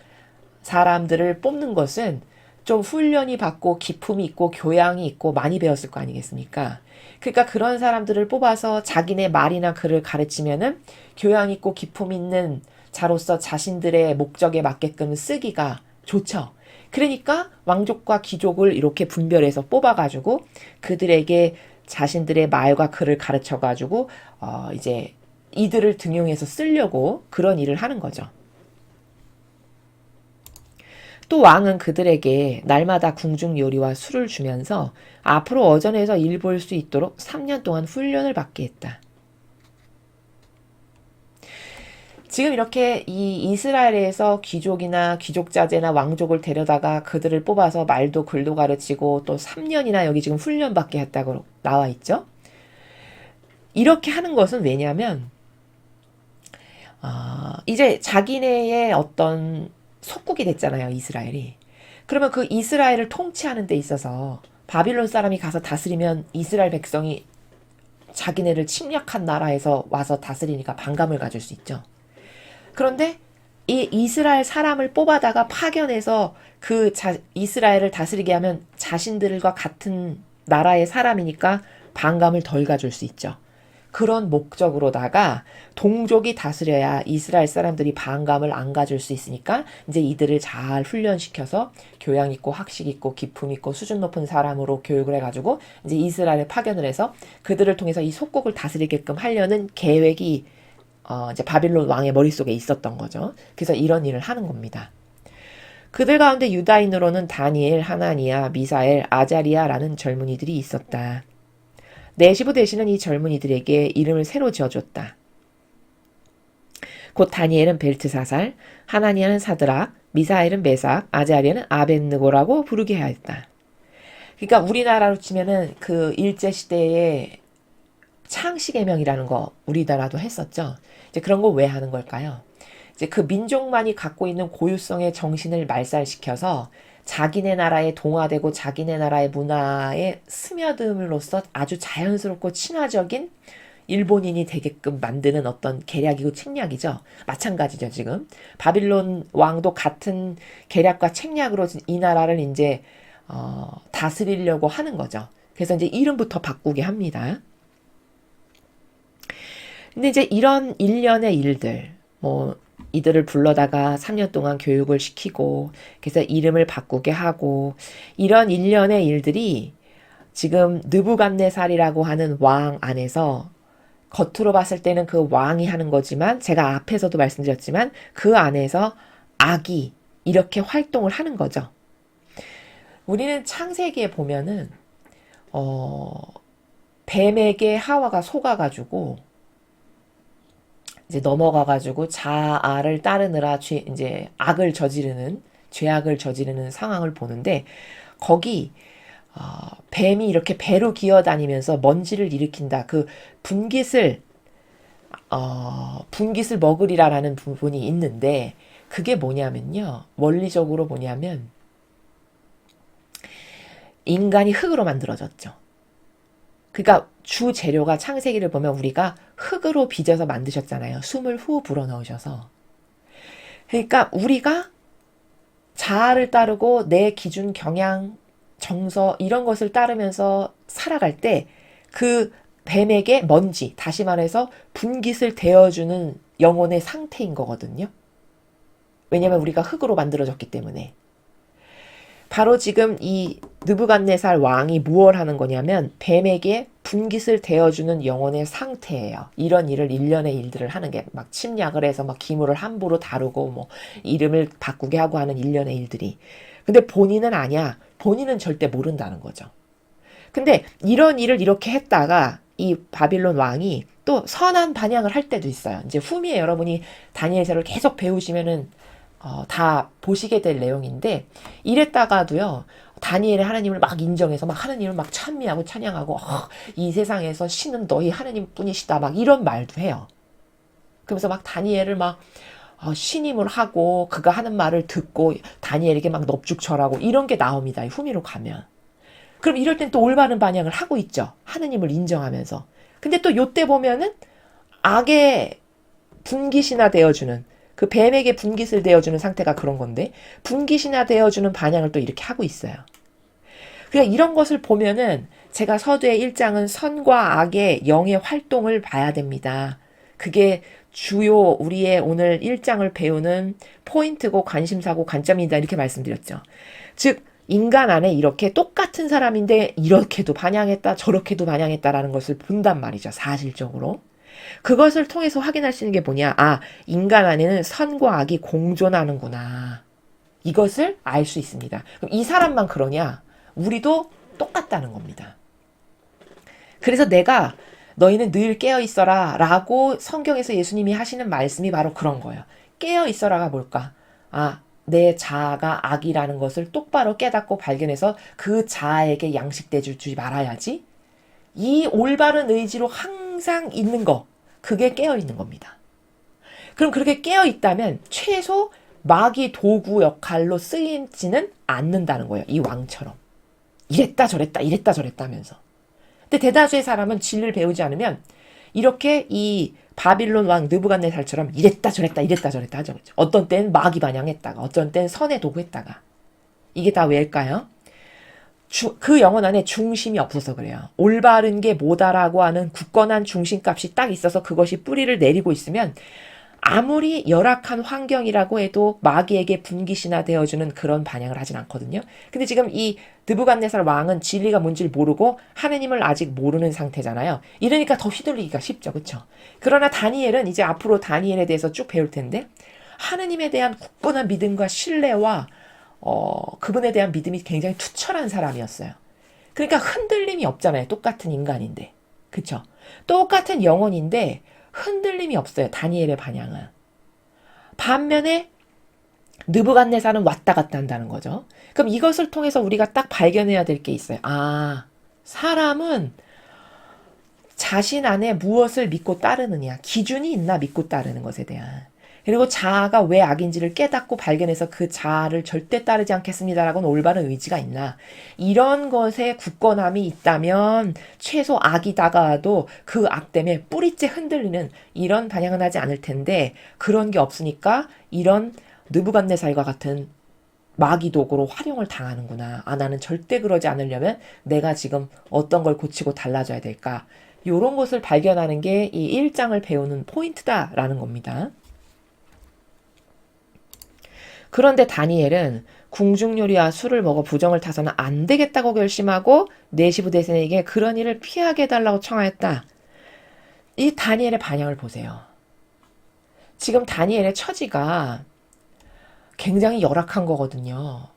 사람들을 뽑는 것은 좀 훈련이 받고 기품이 있고 교양이 있고 많이 배웠을 거 아니겠습니까? 그러니까 그런 사람들을 뽑아서 자기네 말이나 글을 가르치면은 교양 있고 기품 있는 자로서 자신들의 목적에 맞게끔 쓰기가 좋죠. 그러니까 왕족과 귀족을 이렇게 분별해서 뽑아가지고 그들에게 자신들의 말과 글을 가르쳐가지고 이제 이들을 등용해서 쓰려고 그런 일을 하는 거죠. 또 왕은 그들에게 날마다 궁중 요리와 술을 주면서 앞으로 어전에서 일 볼 수 있도록 3년 동안 훈련을 받게 했다. 지금 이렇게 이 이스라엘에서 귀족이나 귀족자제나 왕족을 데려다가 그들을 뽑아서 말도 글도 가르치고 또 3년이나 여기 지금 훈련받게 했다고 나와 있죠. 이렇게 하는 것은 왜냐하면 이제 자기네의 어떤 속국이 됐잖아요, 이스라엘이. 그러면 그 이스라엘을 통치하는 데 있어서 바빌론 사람이 가서 다스리면 이스라엘 백성이 자기네를 침략한 나라에서 와서 다스리니까 반감을 가질 수 있죠. 그런데 이 이스라엘 사람을 뽑아다가 파견해서 이스라엘을 다스리게 하면 자신들과 같은 나라의 사람이니까 반감을 덜 가질 수 있죠. 그런 목적으로다가 동족이 다스려야 이스라엘 사람들이 반감을 안 가질 수 있으니까 이제 이들을 잘 훈련시켜서 교양 있고 학식 있고 기품 있고 수준 높은 사람으로 교육을 해가지고 이제 이스라엘에 파견을 해서 그들을 통해서 이 속국을 다스리게끔 하려는 계획이 이제 바빌론 왕의 머릿속에 있었던 거죠. 그래서 이런 일을 하는 겁니다. 그들 가운데 유다인으로는 다니엘, 하나니아, 미사엘, 아자리아라는 젊은이들이 있었다. 네시부 대신은 이 젊은이들에게 이름을 새로 지어줬다. 곧 다니엘은 벨트사살, 하나니아는 사드락, 미사엘은 메삭, 아자리아는 아벳느고라고 부르게 하였다. 그러니까 우리나라로 치면은 그 일제시대에 창씨개명이라는 거 우리나라도 했었죠. 이제 그런 거 왜 하는 걸까요? 이제 그 민족만이 갖고 있는 고유성의 정신을 말살시켜서 자기네 나라에 동화되고 자기네 나라의 문화에 스며듦으로써 아주 자연스럽고 친화적인 일본인이 되게끔 만드는 어떤 계략이고 책략이죠. 마찬가지죠, 지금. 바빌론 왕도 같은 계략과 책략으로 이 나라를 이제, 다스리려고 하는 거죠. 그래서 이제 이름부터 바꾸게 합니다. 근데 이제 이런 일련의 일들, 이들을 불러다가 3년 동안 교육을 시키고, 그래서 이름을 바꾸게 하고, 이런 일련의 일들이 지금 느부갓네살이라고 하는 왕 안에서 겉으로 봤을 때는 그 왕이 하는 거지만, 제가 앞에서도 말씀드렸지만, 그 안에서 악이 이렇게 활동을 하는 거죠. 우리는 창세기에 보면은, 뱀에게 하와가 속아가지고, 이제 넘어가가지고 자아를 따르느라 이제 죄악을 저지르는 상황을 보는데, 거기, 뱀이 이렇게 배로 기어다니면서 먼지를 일으킨다. 그 분깃을 먹으리라라는 부분이 있는데, 그게 뭐냐면요. 원리적으로 뭐냐면, 인간이 흙으로 만들어졌죠. 그러니까 주 재료가 창세기를 보면 우리가 흙으로 빚어서 만드셨잖아요. 숨을 후 불어넣으셔서. 그러니까 우리가 자아를 따르고 내 기준, 경향, 정서 이런 것을 따르면서 살아갈 때 그 뱀에게 먼지, 다시 말해서 분깃을 대어주는 영혼의 상태인 거거든요. 왜냐면 우리가 흙으로 만들어졌기 때문에. 바로 지금 이 느부갓네살 왕이 무엇을 하는 거냐면 뱀에게 분깃을 대어주는 영혼의 상태예요. 이런 일을 일련의 일들을 하는 게 막 침략을 해서 막 기물을 함부로 다루고 뭐 이름을 바꾸게 하고 하는 일련의 일들이. 근데 본인은 아니야. 본인은 절대 모른다는 거죠. 근데 이런 일을 이렇게 했다가 이 바빌론 왕이 또 선한 반향을 할 때도 있어요. 이제 후미에 여러분이 다니엘서를 계속 배우시면은 다 보시게 될 내용인데, 이랬다가도요, 다니엘의 하나님을 막 인정해서 막 하나님을 막 찬미하고 찬양하고, 이 세상에서 신은 너희 하나님 뿐이시다. 막 이런 말도 해요. 그러면서 막 다니엘을 막 신임을 하고, 그가 하는 말을 듣고, 다니엘에게 막 넙죽절하고, 이런 게 나옵니다. 후미로 가면. 그럼 이럴 땐 또 올바른 반향을 하고 있죠. 하느님을 인정하면서. 근데 또 요때 보면은 악의 분깃이나 되어주는, 그 뱀에게 분깃을 대어주는 상태가 그런 건데, 분깃이나 되어주는 반향을 또 이렇게 하고 있어요. 그러니까 이런 것을 보면은 제가 서두의 1장은 선과 악의 영의 활동을 봐야 됩니다. 그게 주요 우리의 오늘 1장을 배우는 포인트고 관심사고 관점이다, 이렇게 말씀드렸죠. 즉 인간 안에 이렇게 똑같은 사람인데 이렇게도 반향했다 저렇게도 반향했다라는 것을 본단 말이죠. 사실적으로. 그것을 통해서 확인할 수 있는 게 뭐냐. 인간 안에는 선과 악이 공존하는구나. 이것을 알 수 있습니다. 그럼 이 사람만 그러냐? 우리도 똑같다는 겁니다. 그래서 내가 너희는 늘 깨어있어라 라고 성경에서 예수님이 하시는 말씀이 바로 그런 거예요. 깨어있어라가 뭘까? 내 자아가 악이라는 것을 똑바로 깨닫고 발견해서 그 자아에게 양식되지 말아야지. 이 올바른 의지로 항상 있는 거, 그게 깨어있는 겁니다. 그럼 그렇게 깨어있다면 최소 마귀 도구 역할로 쓰이지는 않는다는 거예요. 이 왕처럼. 이랬다 저랬다 하면서. 근데 대다수의 사람은 진리를 배우지 않으면 이렇게 이 바빌론 왕 느부갓네살처럼 이랬다 저랬다 하죠. 어떤 때는 마귀 반향했다가 어떤 때는 선의 도구 했다가. 이게 다 왜일까요? 그 영혼 안에 중심이 없어서 그래요. 올바른 게 뭐다라고 하는 굳건한 중심값이 딱 있어서 그것이 뿌리를 내리고 있으면 아무리 열악한 환경이라고 해도 마귀에게 분기시나 되어주는 그런 반향을 하진 않거든요. 근데 지금 이 느부갓네살 왕은 진리가 뭔지를 모르고 하느님을 아직 모르는 상태잖아요. 이러니까 더 휘둘리기가 쉽죠. 그렇죠? 그러나 다니엘은 이제 앞으로 다니엘에 대해서 쭉 배울 텐데 하느님에 대한 굳건한 믿음과 신뢰와 그분에 대한 믿음이 굉장히 투철한 사람이었어요. 그러니까 흔들림이 없잖아요. 똑같은 인간인데. 그렇죠? 똑같은 영혼인데 흔들림이 없어요. 다니엘의 반향은. 반면에 느부갓네살은 왔다 갔다 한다는 거죠. 그럼 이것을 통해서 우리가 딱 발견해야 될 게 있어요. 사람은 자신 안에 무엇을 믿고 따르느냐, 기준이 있나 믿고 따르는 것에 대한. 그리고 자아가 왜 악인지를 깨닫고 발견해서 그 자아를 절대 따르지 않겠습니다라고는 올바른 의지가 있나. 이런 것에 굳건함이 있다면 최소 악이 다가와도 그 악 때문에 뿌리째 흔들리는 이런 반향은 하지 않을 텐데 그런 게 없으니까 이런 느부갓네살과 같은 마귀 도구로 활용을 당하는구나. 나는 절대 그러지 않으려면 내가 지금 어떤 걸 고치고 달라져야 될까. 이런 것을 발견하는 게 이 1장을 배우는 포인트다라는 겁니다. 그런데 다니엘은 궁중요리와 술을 먹어 부정을 타서는 안 되겠다고 결심하고 네시부대신에게 그런 일을 피하게 해달라고 청하였다. 이 다니엘의 반향을 보세요. 지금 다니엘의 처지가 굉장히 열악한 거거든요.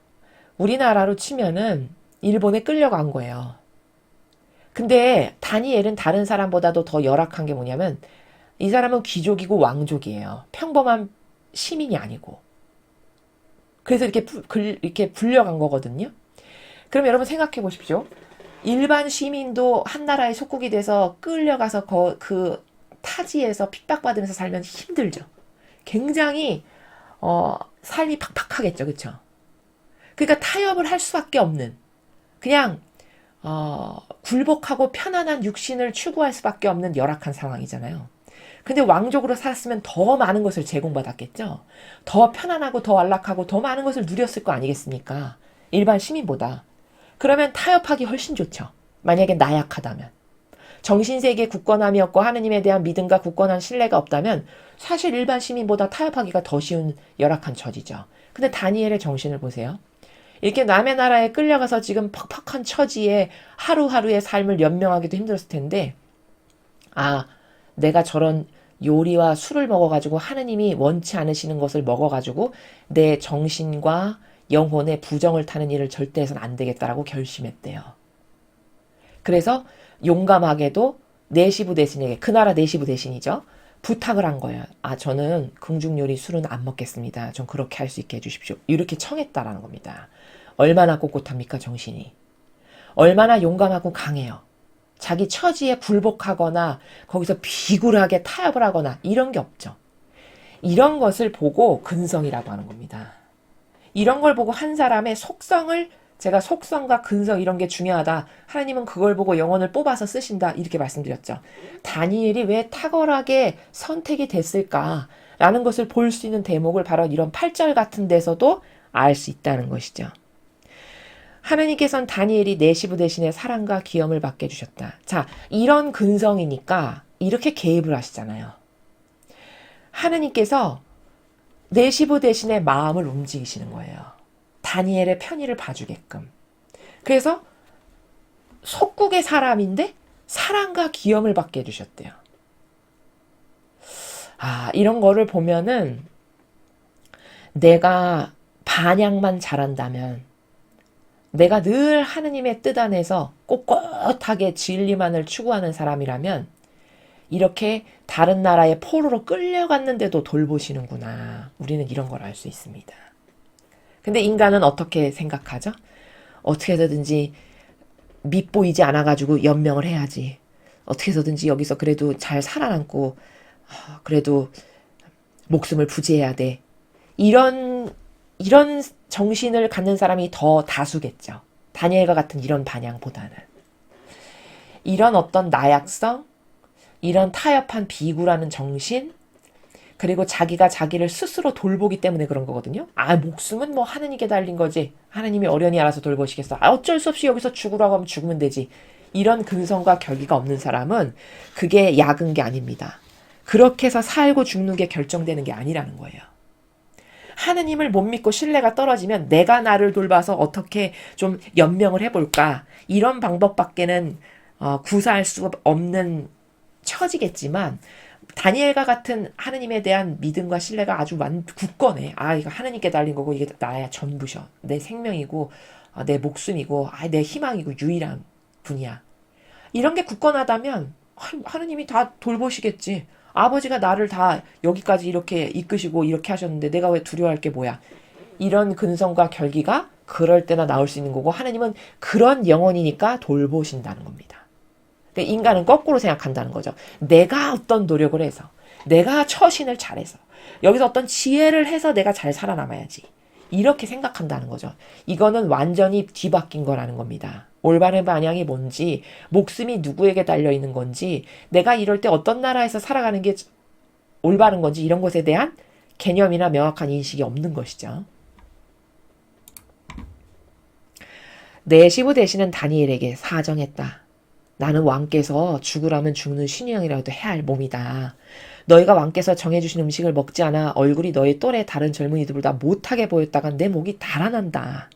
우리나라로 치면은 일본에 끌려간 거예요. 근데 다니엘은 다른 사람보다도 더 열악한 게 뭐냐면 이 사람은 귀족이고 왕족이에요. 평범한 시민이 아니고. 그래서 이렇게 불려간 거거든요. 그럼 여러분 생각해 보십시오. 일반 시민도 한 나라의 속국이 돼서 끌려가서 그 타지에서 핍박받으면서 살면 힘들죠. 굉장히 삶이 팍팍하겠죠. 그렇죠? 그러니까 타협을 할 수밖에 없는 그냥 굴복하고 편안한 육신을 추구할 수밖에 없는 열악한 상황이잖아요. 근데 왕족으로 살았으면 더 많은 것을 제공받았겠죠. 더 편안하고 더 안락하고 더 많은 것을 누렸을 거 아니겠습니까? 일반 시민보다. 그러면 타협하기 훨씬 좋죠. 만약에 나약하다면. 정신세계에 굳건함이 없고 하느님에 대한 믿음과 굳건한 신뢰가 없다면 사실 일반 시민보다 타협하기가 더 쉬운 열악한 처지죠. 근데 다니엘의 정신을 보세요. 이렇게 남의 나라에 끌려가서 지금 퍽퍽한 처지에 하루하루의 삶을 연명하기도 힘들었을 텐데 내가 저런 요리와 술을 먹어가지고 하느님이 원치 않으시는 것을 먹어가지고 내 정신과 영혼의 부정을 타는 일을 절대 해서는 안 되겠다라고 결심했대요. 그래서 용감하게도 네시부 대신에게, 그 나라 네시부 대신이죠. 부탁을 한 거예요. 저는 궁중요리 술은 안 먹겠습니다. 좀 그렇게 할 수 있게 해주십시오. 이렇게 청했다라는 겁니다. 얼마나 꼿꼿합니까, 정신이. 얼마나 용감하고 강해요. 자기 처지에 굴복하거나 거기서 비굴하게 타협을 하거나 이런 게 없죠. 이런 것을 보고 근성이라고 하는 겁니다. 이런 걸 보고 한 사람의 속성을 제가 속성과 근성 이런 게 중요하다. 하나님은 그걸 보고 영혼을 뽑아서 쓰신다. 이렇게 말씀드렸죠. 다니엘이 왜 탁월하게 선택이 됐을까라는 것을 볼 수 있는 대목을 바로 이런 8절 같은 데서도 알 수 있다는 것이죠. 하나님께서는 다니엘이 네시부 대신에 사랑과 귀염을 받게 해주셨다. 자, 이런 근성이니까 이렇게 개입을 하시잖아요. 하나님께서 네시부 대신에 마음을 움직이시는 거예요. 다니엘의 편의를 봐주게끔. 그래서 속국의 사람인데 사랑과 귀염을 받게 해주셨대요. 이런 거를 보면은 내가 반향만 잘한다면 내가 늘 하느님의 뜻 안에서 꼿꼿하게 진리만을 추구하는 사람이라면 이렇게 다른 나라의 포로로 끌려갔는데도 돌보시는구나. 우리는 이런 걸 알 수 있습니다. 근데 인간은 어떻게 생각하죠? 어떻게 해서든지 밉보이지 않아가지고 연명을 해야지. 어떻게 해서든지 여기서 그래도 잘 살아남고 그래도 목숨을 부지해야 돼. 이런 정신을 갖는 사람이 더 다수겠죠. 다니엘과 같은 이런 반향보다는. 이런 어떤 나약성, 이런 타협한 비굴하는 정신, 그리고 자기가 자기를 스스로 돌보기 때문에 그런 거거든요. 목숨은 뭐 하느님께 달린 거지. 하느님이 어련히 알아서 돌보시겠어. 어쩔 수 없이 여기서 죽으라고 하면 죽으면 되지. 이런 근성과 결기가 없는 사람은 그게 약은 게 아닙니다. 그렇게 해서 살고 죽는 게 결정되는 게 아니라는 거예요. 하느님을 못 믿고 신뢰가 떨어지면 내가 나를 돌봐서 어떻게 좀 연명을 해볼까. 이런 방법밖에는 구사할 수 없는 처지겠지만 다니엘과 같은 하느님에 대한 믿음과 신뢰가 아주 굳건해. 이거 하느님께 달린 거고 이게 나의 전부셔. 내 생명이고 내 목숨이고 내 희망이고 유일한 분이야. 이런 게 굳건하다면 하느님이 다 돌보시겠지. 아버지가 나를 다 여기까지 이렇게 이끄시고 이렇게 하셨는데 내가 왜 두려워할 게 뭐야. 이런 근성과 결기가 그럴 때나 나올 수 있는 거고 하느님은 그런 영혼이니까 돌보신다는 겁니다. 인간은 거꾸로 생각한다는 거죠. 내가 어떤 노력을 해서 내가 처신을 잘해서 여기서 어떤 지혜를 해서 내가 잘 살아남아야지. 이렇게 생각한다는 거죠. 이거는 완전히 뒤바뀐 거라는 겁니다. 올바른 방향이 뭔지, 목숨이 누구에게 달려있는 건지, 내가 이럴 때 어떤 나라에서 살아가는 게 올바른 건지 이런 것에 대한 개념이나 명확한 인식이 없는 것이죠. 내 시부 대신은 다니엘에게 사정했다. 나는 왕께서 죽으라면 죽는 신령이라도 해야 할 몸이다. 너희가 왕께서 정해주신 음식을 먹지 않아 얼굴이 너희 또래 다른 젊은이들보다 못하게 보였다간 내 목이 달아난다.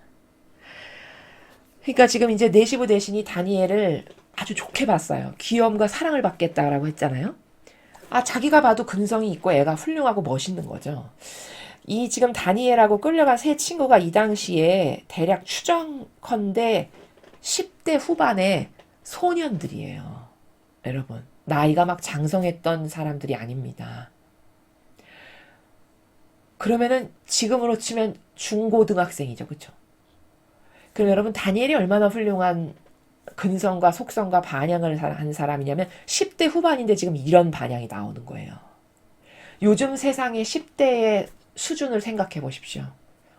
그러니까 지금 이제 내시부 대신이 다니엘을 아주 좋게 봤어요. 귀여움과 사랑을 받겠다라고 했잖아요. 자기가 봐도 근성이 있고 애가 훌륭하고 멋있는 거죠. 이 지금 다니엘하고 끌려간 세 친구가 이 당시에 대략 추정컨대 10대 후반의 소년들이에요. 여러분, 나이가 막 장성했던 사람들이 아닙니다. 그러면은 지금으로 치면 중고등학생이죠. 그렇죠? 그럼 여러분 다니엘이 얼마나 훌륭한 근성과 속성과 반향을 한 사람이냐면 10대 후반인데 지금 이런 반향이 나오는 거예요. 요즘 세상의 10대의 수준을 생각해 보십시오.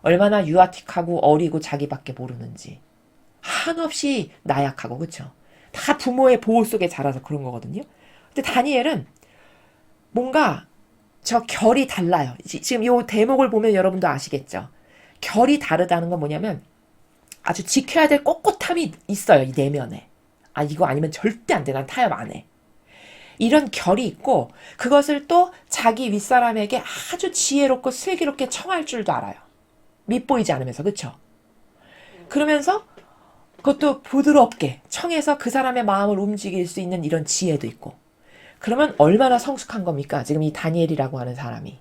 얼마나 유아틱하고 어리고 자기밖에 모르는지. 한없이 나약하고 그렇죠? 다 부모의 보호 속에 자라서 그런 거거든요. 근데 다니엘은 뭔가 저 결이 달라요. 지금 이 대목을 보면 여러분도 아시겠죠? 결이 다르다는 건 뭐냐면 아주 지켜야 될 꼿꼿함이 있어요. 이 내면에. 이거 아니면 절대 안 돼. 난 타협 안 해. 이런 결이 있고 그것을 또 자기 윗사람에게 아주 지혜롭고 슬기롭게 청할 줄도 알아요. 밉보이지 않으면서. 그렇죠? 그러면서 그것도 부드럽게 청해서 그 사람의 마음을 움직일 수 있는 이런 지혜도 있고. 그러면 얼마나 성숙한 겁니까? 지금 이 다니엘이라고 하는 사람이.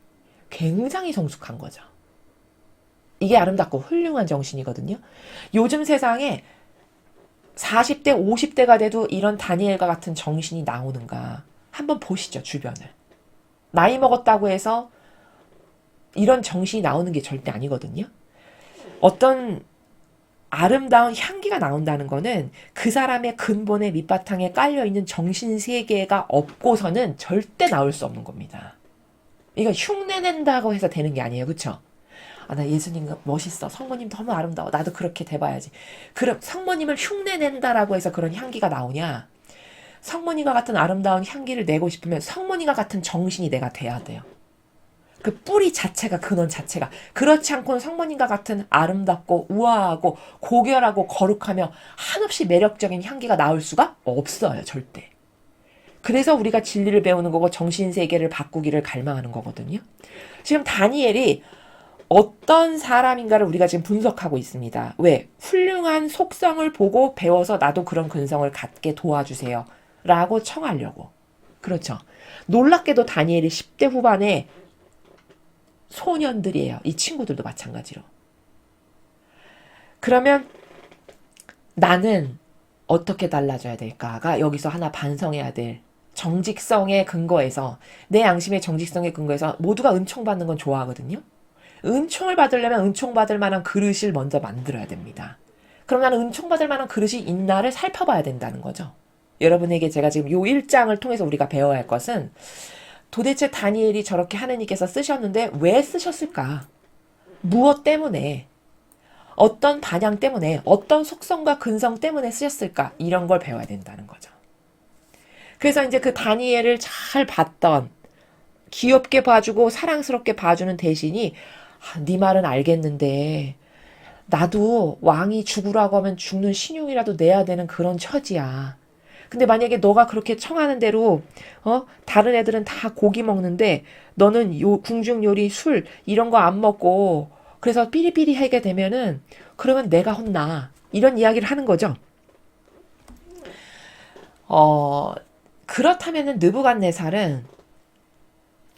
굉장히 성숙한 거죠. 이게 아름답고 훌륭한 정신이거든요. 요즘 세상에 40대, 50대가 돼도 이런 다니엘과 같은 정신이 나오는가. 한번 보시죠, 주변을. 나이 먹었다고 해서 이런 정신이 나오는 게 절대 아니거든요. 어떤 아름다운 향기가 나온다는 거는 그 사람의 근본의 밑바탕에 깔려있는 정신세계가 없고서는 절대 나올 수 없는 겁니다. 이거 흉내낸다고 해서 되는 게 아니에요. 그쵸? 나 예수님 멋있어. 성모님 너무 아름다워. 나도 그렇게 돼봐야지. 그럼 성모님을 흉내낸다라고 해서 그런 향기가 나오냐? 성모님과 같은 아름다운 향기를 내고 싶으면 성모님과 같은 정신이 내가 돼야 돼요. 그 뿌리 자체가, 근원 자체가. 그렇지 않고는 성모님과 같은 아름답고 우아하고 고결하고 거룩하며 한없이 매력적인 향기가 나올 수가 없어요. 절대. 그래서 우리가 진리를 배우는 거고 정신세계를 바꾸기를 갈망하는 거거든요. 지금 다니엘이 어떤 사람인가를 우리가 지금 분석하고 있습니다. 왜? 훌륭한 속성을 보고 배워서 나도 그런 근성을 갖게 도와주세요. 라고 청하려고. 그렇죠. 놀랍게도 다니엘이 10대 후반에 소년들이에요. 이 친구들도 마찬가지로. 그러면 나는 어떻게 달라져야 될까가 여기서 하나 반성해야 될 정직성의 근거에서, 내 양심의 정직성의 근거에서 모두가 은총받는 건 좋아하거든요. 은총을 받으려면 은총받을 만한 그릇을 먼저 만들어야 됩니다. 그럼 나는 은총받을 만한 그릇이 있나를 살펴봐야 된다는 거죠. 여러분에게 제가 지금 요 1장을 통해서 우리가 배워야 할 것은, 도대체 다니엘이 저렇게 하느님께서 쓰셨는데 왜 쓰셨을까? 무엇 때문에? 어떤 반향 때문에? 어떤 속성과 근성 때문에 쓰셨을까? 이런 걸 배워야 된다는 거죠. 그래서 이제 그 다니엘을 잘 봤던, 귀엽게 봐주고 사랑스럽게 봐주는 대신이, 네 말은 알겠는데 나도 왕이 죽으라고 하면 죽는 신용이라도 내야 되는 그런 처지야. 근데 만약에 너가 그렇게 청하는 대로 다른 애들은 다 고기 먹는데 너는 궁중 요리, 술 이런 거 안 먹고 그래서 삐리삐리하게 되면은 그러면 내가 혼나. 이런 이야기를 하는 거죠. 그렇다면은 느부갓네살은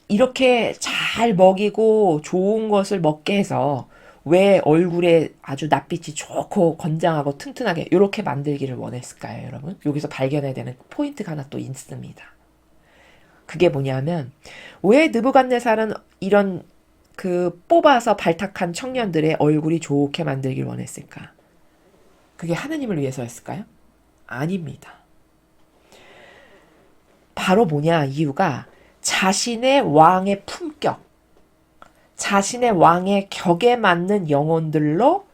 이렇게 잘 먹이고 좋은 것을 먹게 해서 왜 얼굴에 아주 낯빛이 좋고 건장하고 튼튼하게 이렇게 만들기를 원했을까요, 여러분? 여기서 발견해야 되는 포인트가 하나 또 있습니다. 그게 뭐냐면, 왜 느부갓네살은 이런 뽑아서 발탁한 청년들의 얼굴이 좋게 만들기를 원했을까? 그게 하느님을 위해서였을까요? 아닙니다. 바로 뭐냐, 이유가 자신의 왕의 품격, 자신의 왕의 격에 맞는 영혼들로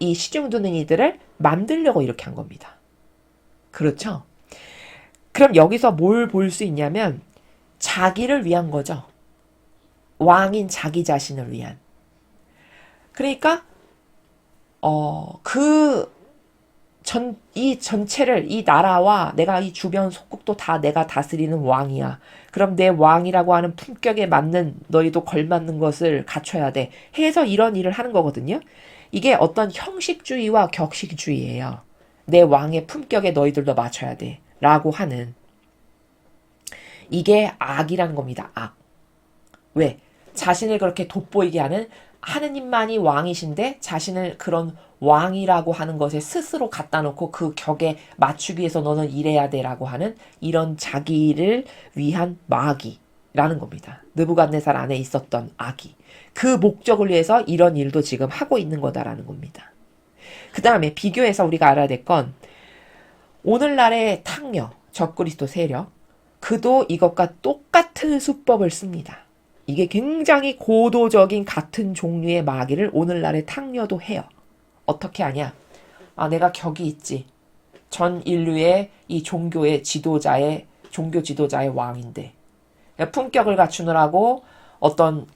이 시중드는 이들을 만들려고 이렇게 한 겁니다. 그렇죠? 그럼 여기서 뭘 볼 수 있냐면 자기를 위한 거죠. 왕인 자기 자신을 위한. 그러니까 이 전체를, 이 나라와 내가 이 주변 속국도 다 내가 다스리는 왕이야. 그럼 내 왕이라고 하는 품격에 맞는, 너희도 걸맞는 것을 갖춰야 돼. 해서 이런 일을 하는 거거든요. 이게 어떤 형식주의와 격식주의예요. 내 왕의 품격에 너희들도 맞춰야 돼. 라고 하는. 이게 악이라는 겁니다. 악. 왜? 자신을 그렇게 돋보이게 하는, 하느님만이 왕이신데 자신을 그런 왕이라고 하는 것에 스스로 갖다 놓고 그 격에 맞추기 위해서 너는 이래야 돼라고 하는 이런 자기를 위한 마귀라는 겁니다. 느부갓네살 안에 있었던 악이. 그 목적을 위해서 이런 일도 지금 하고 있는 거다라는 겁니다. 그 다음에 비교해서 우리가 알아야 될 건, 오늘날의 탕녀, 적그리스도 세력, 그도 이것과 똑같은 수법을 씁니다. 이게 굉장히 고도적인 같은 종류의 마귀를 오늘날의 탕녀도 해요. 어떻게 하냐? 내가 격이 있지. 전 인류의 이 종교 지도자의 왕인데. 품격을 갖추느라고 어떤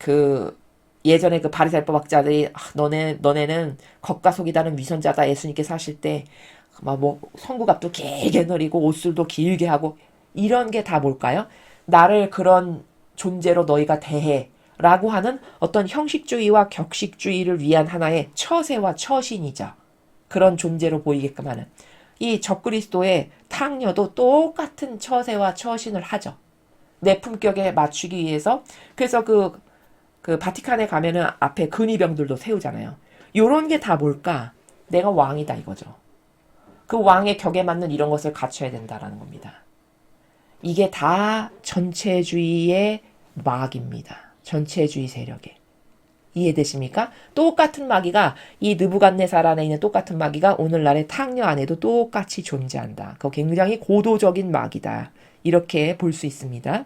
예전에 바리새법 학자들이, 너네는 겉과 속이 다른 위선자다. 예수님께서 하실 때, 성구갑도 길게 내리고 옷술도 길게 하고, 이런 게 다 뭘까요? 나를 그런 존재로 너희가 대해 라고 하는 어떤 형식주의와 격식주의를 위한 하나의 처세와 처신이죠. 그런 존재로 보이게끔 하는. 이 적그리스도의 탕녀도 똑같은 처세와 처신을 하죠. 내 품격에 맞추기 위해서. 그래서 바티칸에 가면은 앞에 근위병들도 세우잖아요. 요런 게 다 뭘까? 내가 왕이다 이거죠. 그 왕의 격에 맞는 이런 것을 갖춰야 된다라는 겁니다. 이게 다 전체주의의 마귀입니다. 전체주의 세력에. 이해되십니까? 똑같은 마귀가, 이 느부갓네살 안에 있는 똑같은 마귀가 오늘날의 탕녀 안에도 똑같이 존재한다. 그거 굉장히 고도적인 마귀다. 이렇게 볼 수 있습니다.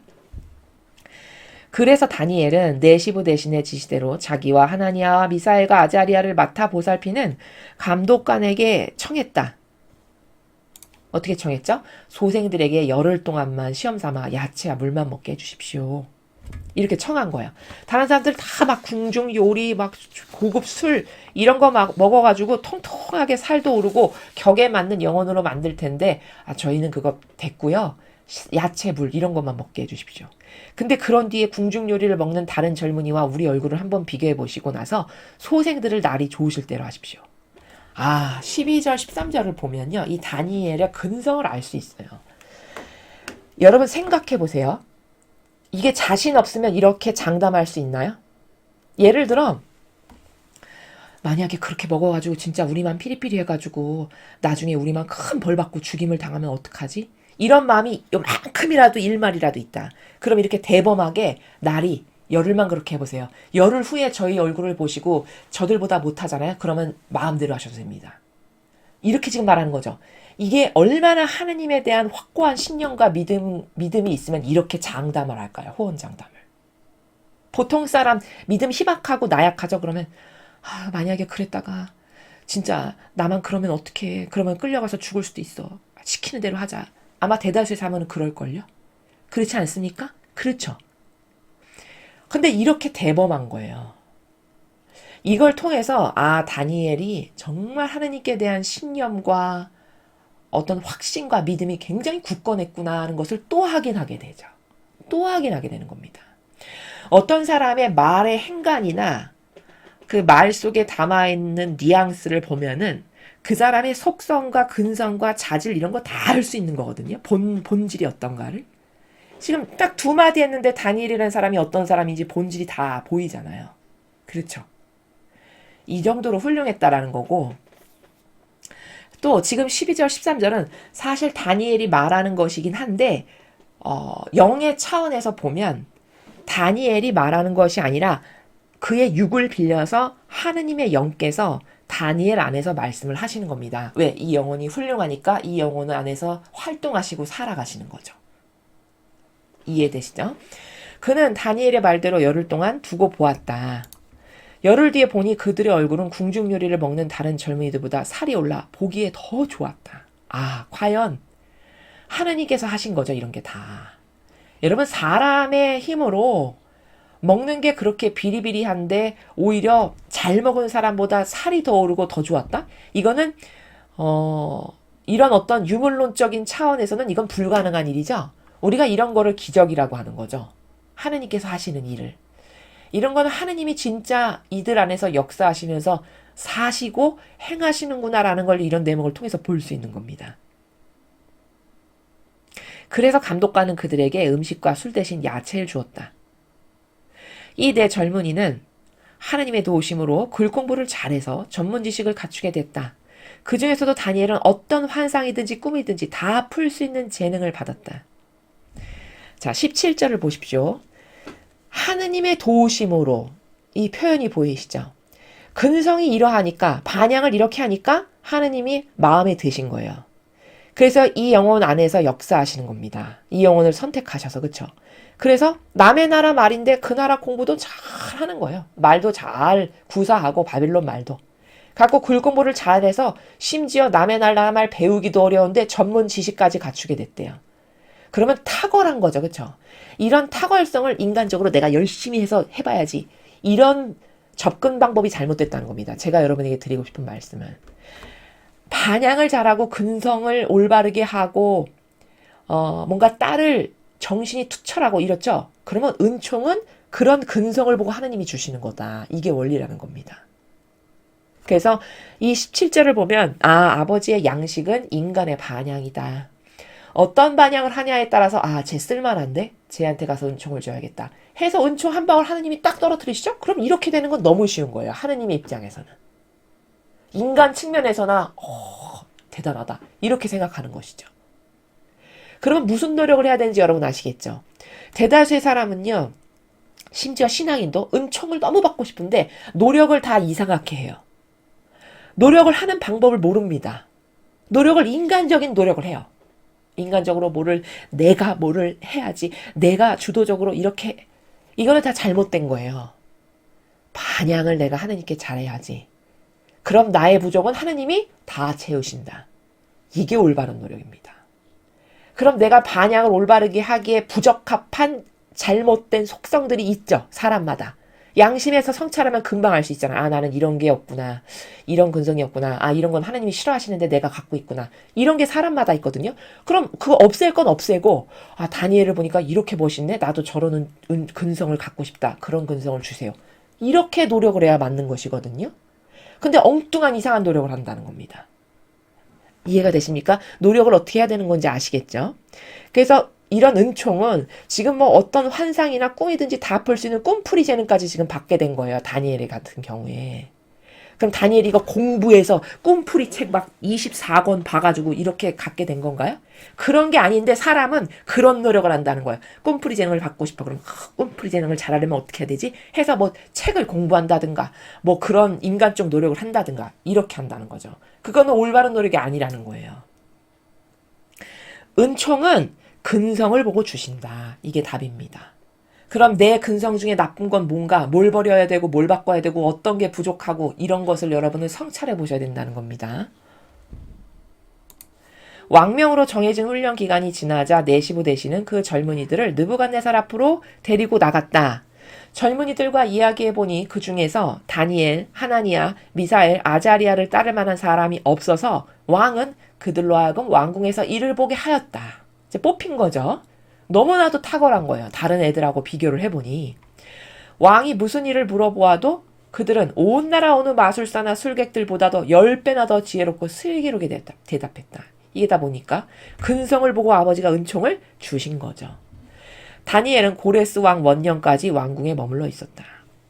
그래서 다니엘은 내시부 대신의 지시대로 자기와 하나니아와 미사엘과 아자리아를 맡아 보살피는 감독관에게 청했다. 어떻게 청했죠? 소생들에게 열흘 동안만 시험삼아 야채와 물만 먹게 해주십시오. 이렇게 청한 거예요. 다른 사람들 다 막 궁중 요리, 막 고급 술 이런 거 막 먹어가지고 통통하게 살도 오르고 격에 맞는 영혼으로 만들 텐데, 저희는 그거 됐고요. 야채, 물 이런 것만 먹게 해주십시오. 근데 그런 뒤에 궁중 요리를 먹는 다른 젊은이와 우리 얼굴을 한번 비교해 보시고 나서 소생들을 날이 좋으실 대로 하십시오. 12절, 13절을 보면요. 이 다니엘의 근성을 알 수 있어요. 여러분 생각해 보세요. 이게 자신 없으면 이렇게 장담할 수 있나요? 예를 들어, 만약에 그렇게 먹어가지고 진짜 우리만 피리피리 해가지고 나중에 우리만 큰 벌 받고 죽임을 당하면 어떡하지? 이런 마음이 요만큼이라도 일말이라도 있다. 그럼 이렇게 대범하게 날이 열흘만 그렇게 해보세요. 열흘 후에 저희 얼굴을 보시고 저들보다 못하잖아요. 그러면 마음대로 하셔도 됩니다. 이렇게 지금 말하는 거죠. 이게 얼마나 하느님에 대한 확고한 신념과 믿음이 있으면 이렇게 장담을 할까요? 호언장담을. 보통 사람 믿음 희박하고 나약하죠. 그러면 만약에 그랬다가 진짜 나만 그러면 어떡해. 그러면 끌려가서 죽을 수도 있어. 시키는 대로 하자. 아마 대다수의 사람은 그럴걸요? 그렇지 않습니까? 그렇죠. 근데 이렇게 대범한 거예요. 이걸 통해서 다니엘이 정말 하느님께 대한 신념과 어떤 확신과 믿음이 굉장히 굳건했구나 하는 것을 또 확인하게 되죠. 또 확인하게 되는 겁니다. 어떤 사람의 말의 행간이나 그 말 속에 담아있는 뉘앙스를 보면은 그 사람의 속성과 근성과 자질 이런 거 다 알 수 있는 거거든요. 본질이 어떤가를. 지금 딱 두 마디 했는데 다니엘이라는 사람이 어떤 사람인지 본질이 다 보이잖아요. 그렇죠. 이 정도로 훌륭했다라는 거고, 또 지금 12절 13절은 사실 다니엘이 말하는 것이긴 한데 영의 차원에서 보면 다니엘이 말하는 것이 아니라 그의 육을 빌려서 하느님의 영께서 다니엘 안에서 말씀을 하시는 겁니다. 왜? 이 영혼이 훌륭하니까 이 영혼 안에서 활동하시고 살아가시는 거죠. 이해되시죠? 그는 다니엘의 말대로 열흘 동안 두고 보았다. 열흘 뒤에 보니 그들의 얼굴은 궁중 요리를 먹는 다른 젊은이들보다 살이 올라 보기에 더 좋았다. 과연 하느님께서 하신 거죠, 이런 게 다. 여러분, 사람의 힘으로 먹는 게 그렇게 비리비리한데 오히려 잘 먹은 사람보다 살이 더 오르고 더 좋았다? 이거는 이런 어떤 유물론적인 차원에서는 이건 불가능한 일이죠. 우리가 이런 거를 기적이라고 하는 거죠. 하느님께서 하시는 일을. 이런 거는 하느님이 진짜 이들 안에서 역사하시면서 사시고 행하시는구나라는 걸 이런 대목을 통해서 볼 수 있는 겁니다. 그래서 감독관은 그들에게 음식과 술 대신 야채를 주었다. 이 네 젊은이는 하느님의 도우심으로 글 공부를 잘해서 전문 지식을 갖추게 됐다. 그 중에서도 다니엘은 어떤 환상이든지 꿈이든지 다 풀 수 있는 재능을 받았다. 자, 17절을 보십시오. 하느님의 도우심으로, 이 표현이 보이시죠? 근성이 이러하니까, 반향을 이렇게 하니까 하느님이 마음에 드신 거예요. 그래서 이 영혼 안에서 역사하시는 겁니다. 이 영혼을 선택하셔서, 그쵸? 그래서 남의 나라 말인데 그 나라 공부도 잘 하는 거예요. 말도 잘 구사하고, 바빌론 말도. 갖고 글 공부를 잘해서 심지어 남의 나라 말 배우기도 어려운데 전문 지식까지 갖추게 됐대요. 그러면 탁월한 거죠. 그쵸? 이런 탁월성을 인간적으로 내가 열심히 해서 해봐야지. 이런 접근 방법이 잘못됐다는 겁니다. 제가 여러분에게 드리고 싶은 말씀은. 반향을 잘하고 근성을 올바르게 하고 뭔가 딸을 정신이 투철하고 이렇죠. 그러면 은총은 그런 근성을 보고 하느님이 주시는 거다. 이게 원리라는 겁니다. 그래서 이 17절을 보면 아버지의 양식은 인간의 반향이다. 어떤 반향을 하냐에 따라서 쟤 쓸만한데? 쟤한테 가서 은총을 줘야겠다. 해서 은총 한 방울 하느님이 딱 떨어뜨리시죠? 그럼 이렇게 되는 건 너무 쉬운 거예요. 하느님의 입장에서는. 인간 측면에서나 대단하다. 이렇게 생각하는 것이죠. 그러면 무슨 노력을 해야 되는지 여러분 아시겠죠? 대다수의 사람은요. 심지어 신앙인도 은총을 너무 받고 싶은데 노력을 다 이상하게 해요. 노력을 하는 방법을 모릅니다. 인간적인 노력을 해요. 인간적으로 내가 뭐를 해야지. 내가 주도적으로 이렇게. 이거는 다 잘못된 거예요. 반향을 내가 하느님께 잘해야지. 그럼 나의 부족은 하느님이 다 채우신다. 이게 올바른 노력입니다. 그럼 내가 반향을 올바르게 하기에 부적합한 잘못된 속성들이 있죠. 사람마다. 양심에서 성찰하면 금방 알 수 있잖아. 나는 이런 게 없구나. 이런 근성이 없구나. 이런 건 하나님이 싫어하시는데 내가 갖고 있구나. 이런 게 사람마다 있거든요. 그럼 그거 없앨 건 없애고 다니엘을 보니까 이렇게 멋있네. 나도 저런 근성을 갖고 싶다. 그런 근성을 주세요. 이렇게 노력을 해야 맞는 것이거든요. 근데 엉뚱한 이상한 노력을 한다는 겁니다. 이해가 되십니까? 노력을 어떻게 해야 되는 건지 아시겠죠? 그래서 이런 은총은 지금 어떤 환상이나 꿈이든지 다 풀 수 있는 꿈풀이 재능까지 지금 받게 된 거예요. 다니엘 같은 경우에. 그럼 다니엘이 이거 공부해서 꿈풀이 책 막 24권 봐가지고 이렇게 갖게 된 건가요? 그런 게 아닌데 사람은 그런 노력을 한다는 거예요. 꿈풀이 재능을 받고 싶어. 그럼 꿈풀이 재능을 잘하려면 어떻게 해야 되지? 해서 뭐 책을 공부한다든가 뭐 그런 인간적 노력을 한다든가 이렇게 한다는 거죠. 그거는 올바른 노력이 아니라는 거예요. 은총은 근성을 보고 주신다. 이게 답입니다. 그럼 내 근성 중에 나쁜 건 뭔가, 뭘 버려야 되고 뭘 바꿔야 되고 어떤 게 부족하고 이런 것을 여러분은 성찰해 보셔야 된다는 겁니다. 왕명으로 정해진 훈련 기간이 지나자 네시보데시는 그 젊은이들을 느부갓네살 앞으로 데리고 나갔다. 젊은이들과 이야기해보니 그 중에서 다니엘, 하나니아, 미사엘, 아자리아를 따를 만한 사람이 없어서 왕은 그들로 하여금 왕궁에서 일을 보게 하였다. 이제 뽑힌 거죠. 너무나도 탁월한 거예요. 다른 애들하고 비교를 해보니. 왕이 무슨 일을 물어보아도 그들은 온 나라 어느 마술사나 술객들보다도 10배나 더 지혜롭고 슬기롭게 대답했다. 이게다 보니까 근성을 보고 아버지가 은총을 주신 거죠. 다니엘은 고레스 왕 원년까지 왕궁에 머물러 있었다.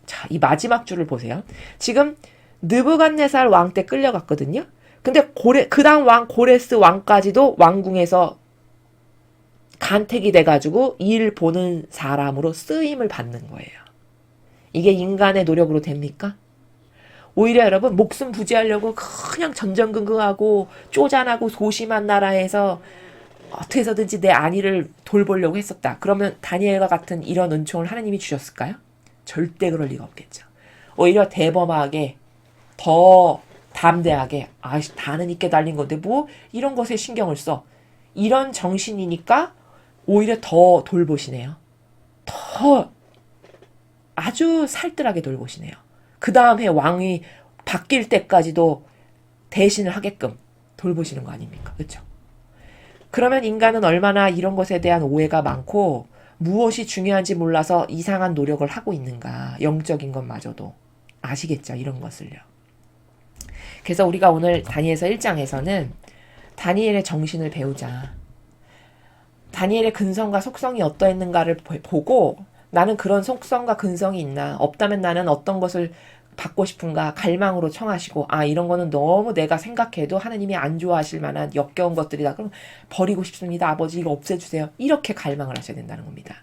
자, 이 마지막 줄을 보세요. 지금 느부갓네살 왕 때 끌려갔거든요. 근데 그 다음 왕 고레스 왕까지도 왕궁에서 간택이 돼가지고 일 보는 사람으로 쓰임을 받는 거예요. 이게 인간의 노력으로 됩니까? 오히려 여러분 목숨 부지하려고 그냥 전전긍긍하고 쪼잔하고 소심한 나라에서 어떻게 해서든지 내 안위를 돌보려고 했었다. 그러면 다니엘과 같은 이런 은총을 하나님이 주셨을까요? 절대 그럴 리가 없겠죠. 오히려 대범하게 더 담대하게 다는 있게 달린 건데 뭐 이런 것에 신경을 써. 이런 정신이니까 오히려 더 돌보시네요. 더 아주 살뜰하게 돌보시네요. 그 다음 해 왕이 바뀔 때까지도 대신을 하게끔 돌보시는 거 아닙니까? 그렇죠? 그러면 인간은 얼마나 이런 것에 대한 오해가 많고 무엇이 중요한지 몰라서 이상한 노력을 하고 있는가. 영적인 것마저도. 아시겠죠? 이런 것을요. 그래서 우리가 오늘 다니엘서 1장에서는 다니엘의 정신을 배우자. 다니엘의 근성과 속성이 어떠했는가를 보고 나는 그런 속성과 근성이 있나, 없다면 나는 어떤 것을 받고 싶은가 갈망으로 청하시고 이런 거는 너무 내가 생각해도 하나님이 안 좋아하실 만한 역겨운 것들이다. 그럼 버리고 싶습니다. 아버지 이거 없애주세요. 이렇게 갈망을 하셔야 된다는 겁니다.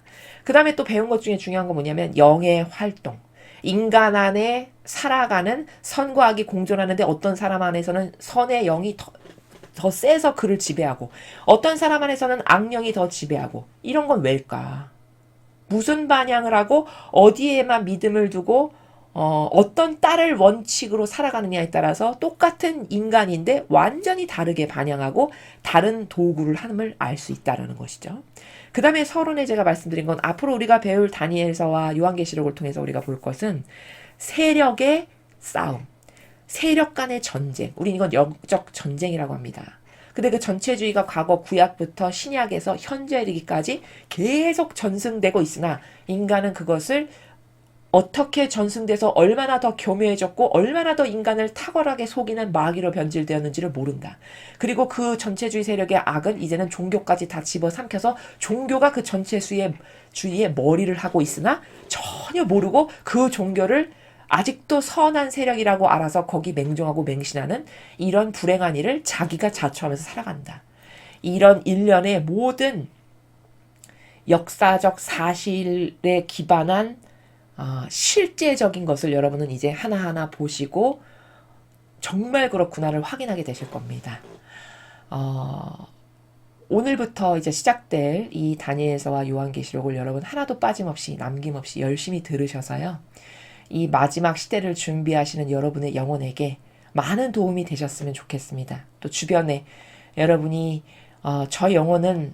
그 다음에 또 배운 것 중에 중요한 건 뭐냐면 영의 활동. 인간 안에 살아가는 선과 악이 공존하는데 어떤 사람 안에서는 선의 영이 더 세서 그를 지배하고 어떤 사람 안에서는 악령이 더 지배하고 이런 건 왜일까? 무슨 반향을 하고 어디에만 믿음을 두고 어떤 딸을 원칙으로 살아가느냐에 따라서 똑같은 인간인데 완전히 다르게 반향하고 다른 도구를 함을 알 수 있다는 것이죠. 그 다음에 서론에 제가 말씀드린 건 앞으로 우리가 배울 다니엘서와 요한계시록을 통해서 우리가 볼 것은 세력의 싸움, 세력 간의 전쟁. 우린 이건 영적 전쟁이라고 합니다. 근데 그 전체주의가 과거 구약부터 신약에서 현재 이르기까지 계속 전승되고 있으나 인간은 그것을 어떻게 전승돼서 얼마나 더 교묘해졌고 얼마나 더 인간을 탁월하게 속이는 마귀로 변질되었는지를 모른다. 그리고 그 전체주의 세력의 악은 이제는 종교까지 다 집어삼켜서 종교가 그 전체주의의 머리를 하고 있으나 전혀 모르고 그 종교를 아직도 선한 세력이라고 알아서 거기 맹종하고 맹신하는 이런 불행한 일을 자기가 자초하면서 살아간다. 이런 일련의 모든 역사적 사실에 기반한 실제적인 것을 여러분은 이제 하나하나 보시고 정말 그렇구나를 확인하게 되실 겁니다. 오늘부터 이제 시작될 이 다니엘서와 요한계시록을 여러분 하나도 빠짐없이 남김없이 열심히 들으셔서요. 이 마지막 시대를 준비하시는 여러분의 영혼에게 많은 도움이 되셨으면 좋겠습니다. 또 주변에 여러분이 저 영혼은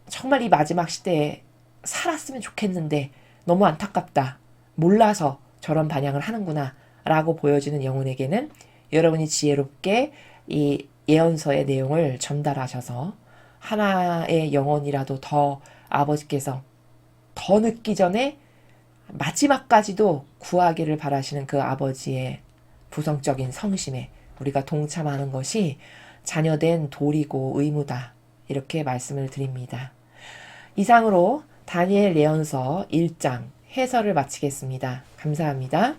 정말 이 마지막 시대에 살았으면 좋겠는데 너무 안타깝다. 몰라서 저런 반향을 하는구나 라고 보여지는 영혼에게는 여러분이 지혜롭게 이 예언서의 내용을 전달하셔서 하나의 영혼이라도 더 아버지께서 더 늦기 전에 마지막까지도 구하기를 바라시는 그 아버지의 부성적인 성심에 우리가 동참하는 것이 자녀된 도리고 의무다. 이렇게 말씀을 드립니다. 이상으로 다니엘 예언서 1장 해설을 마치겠습니다. 감사합니다.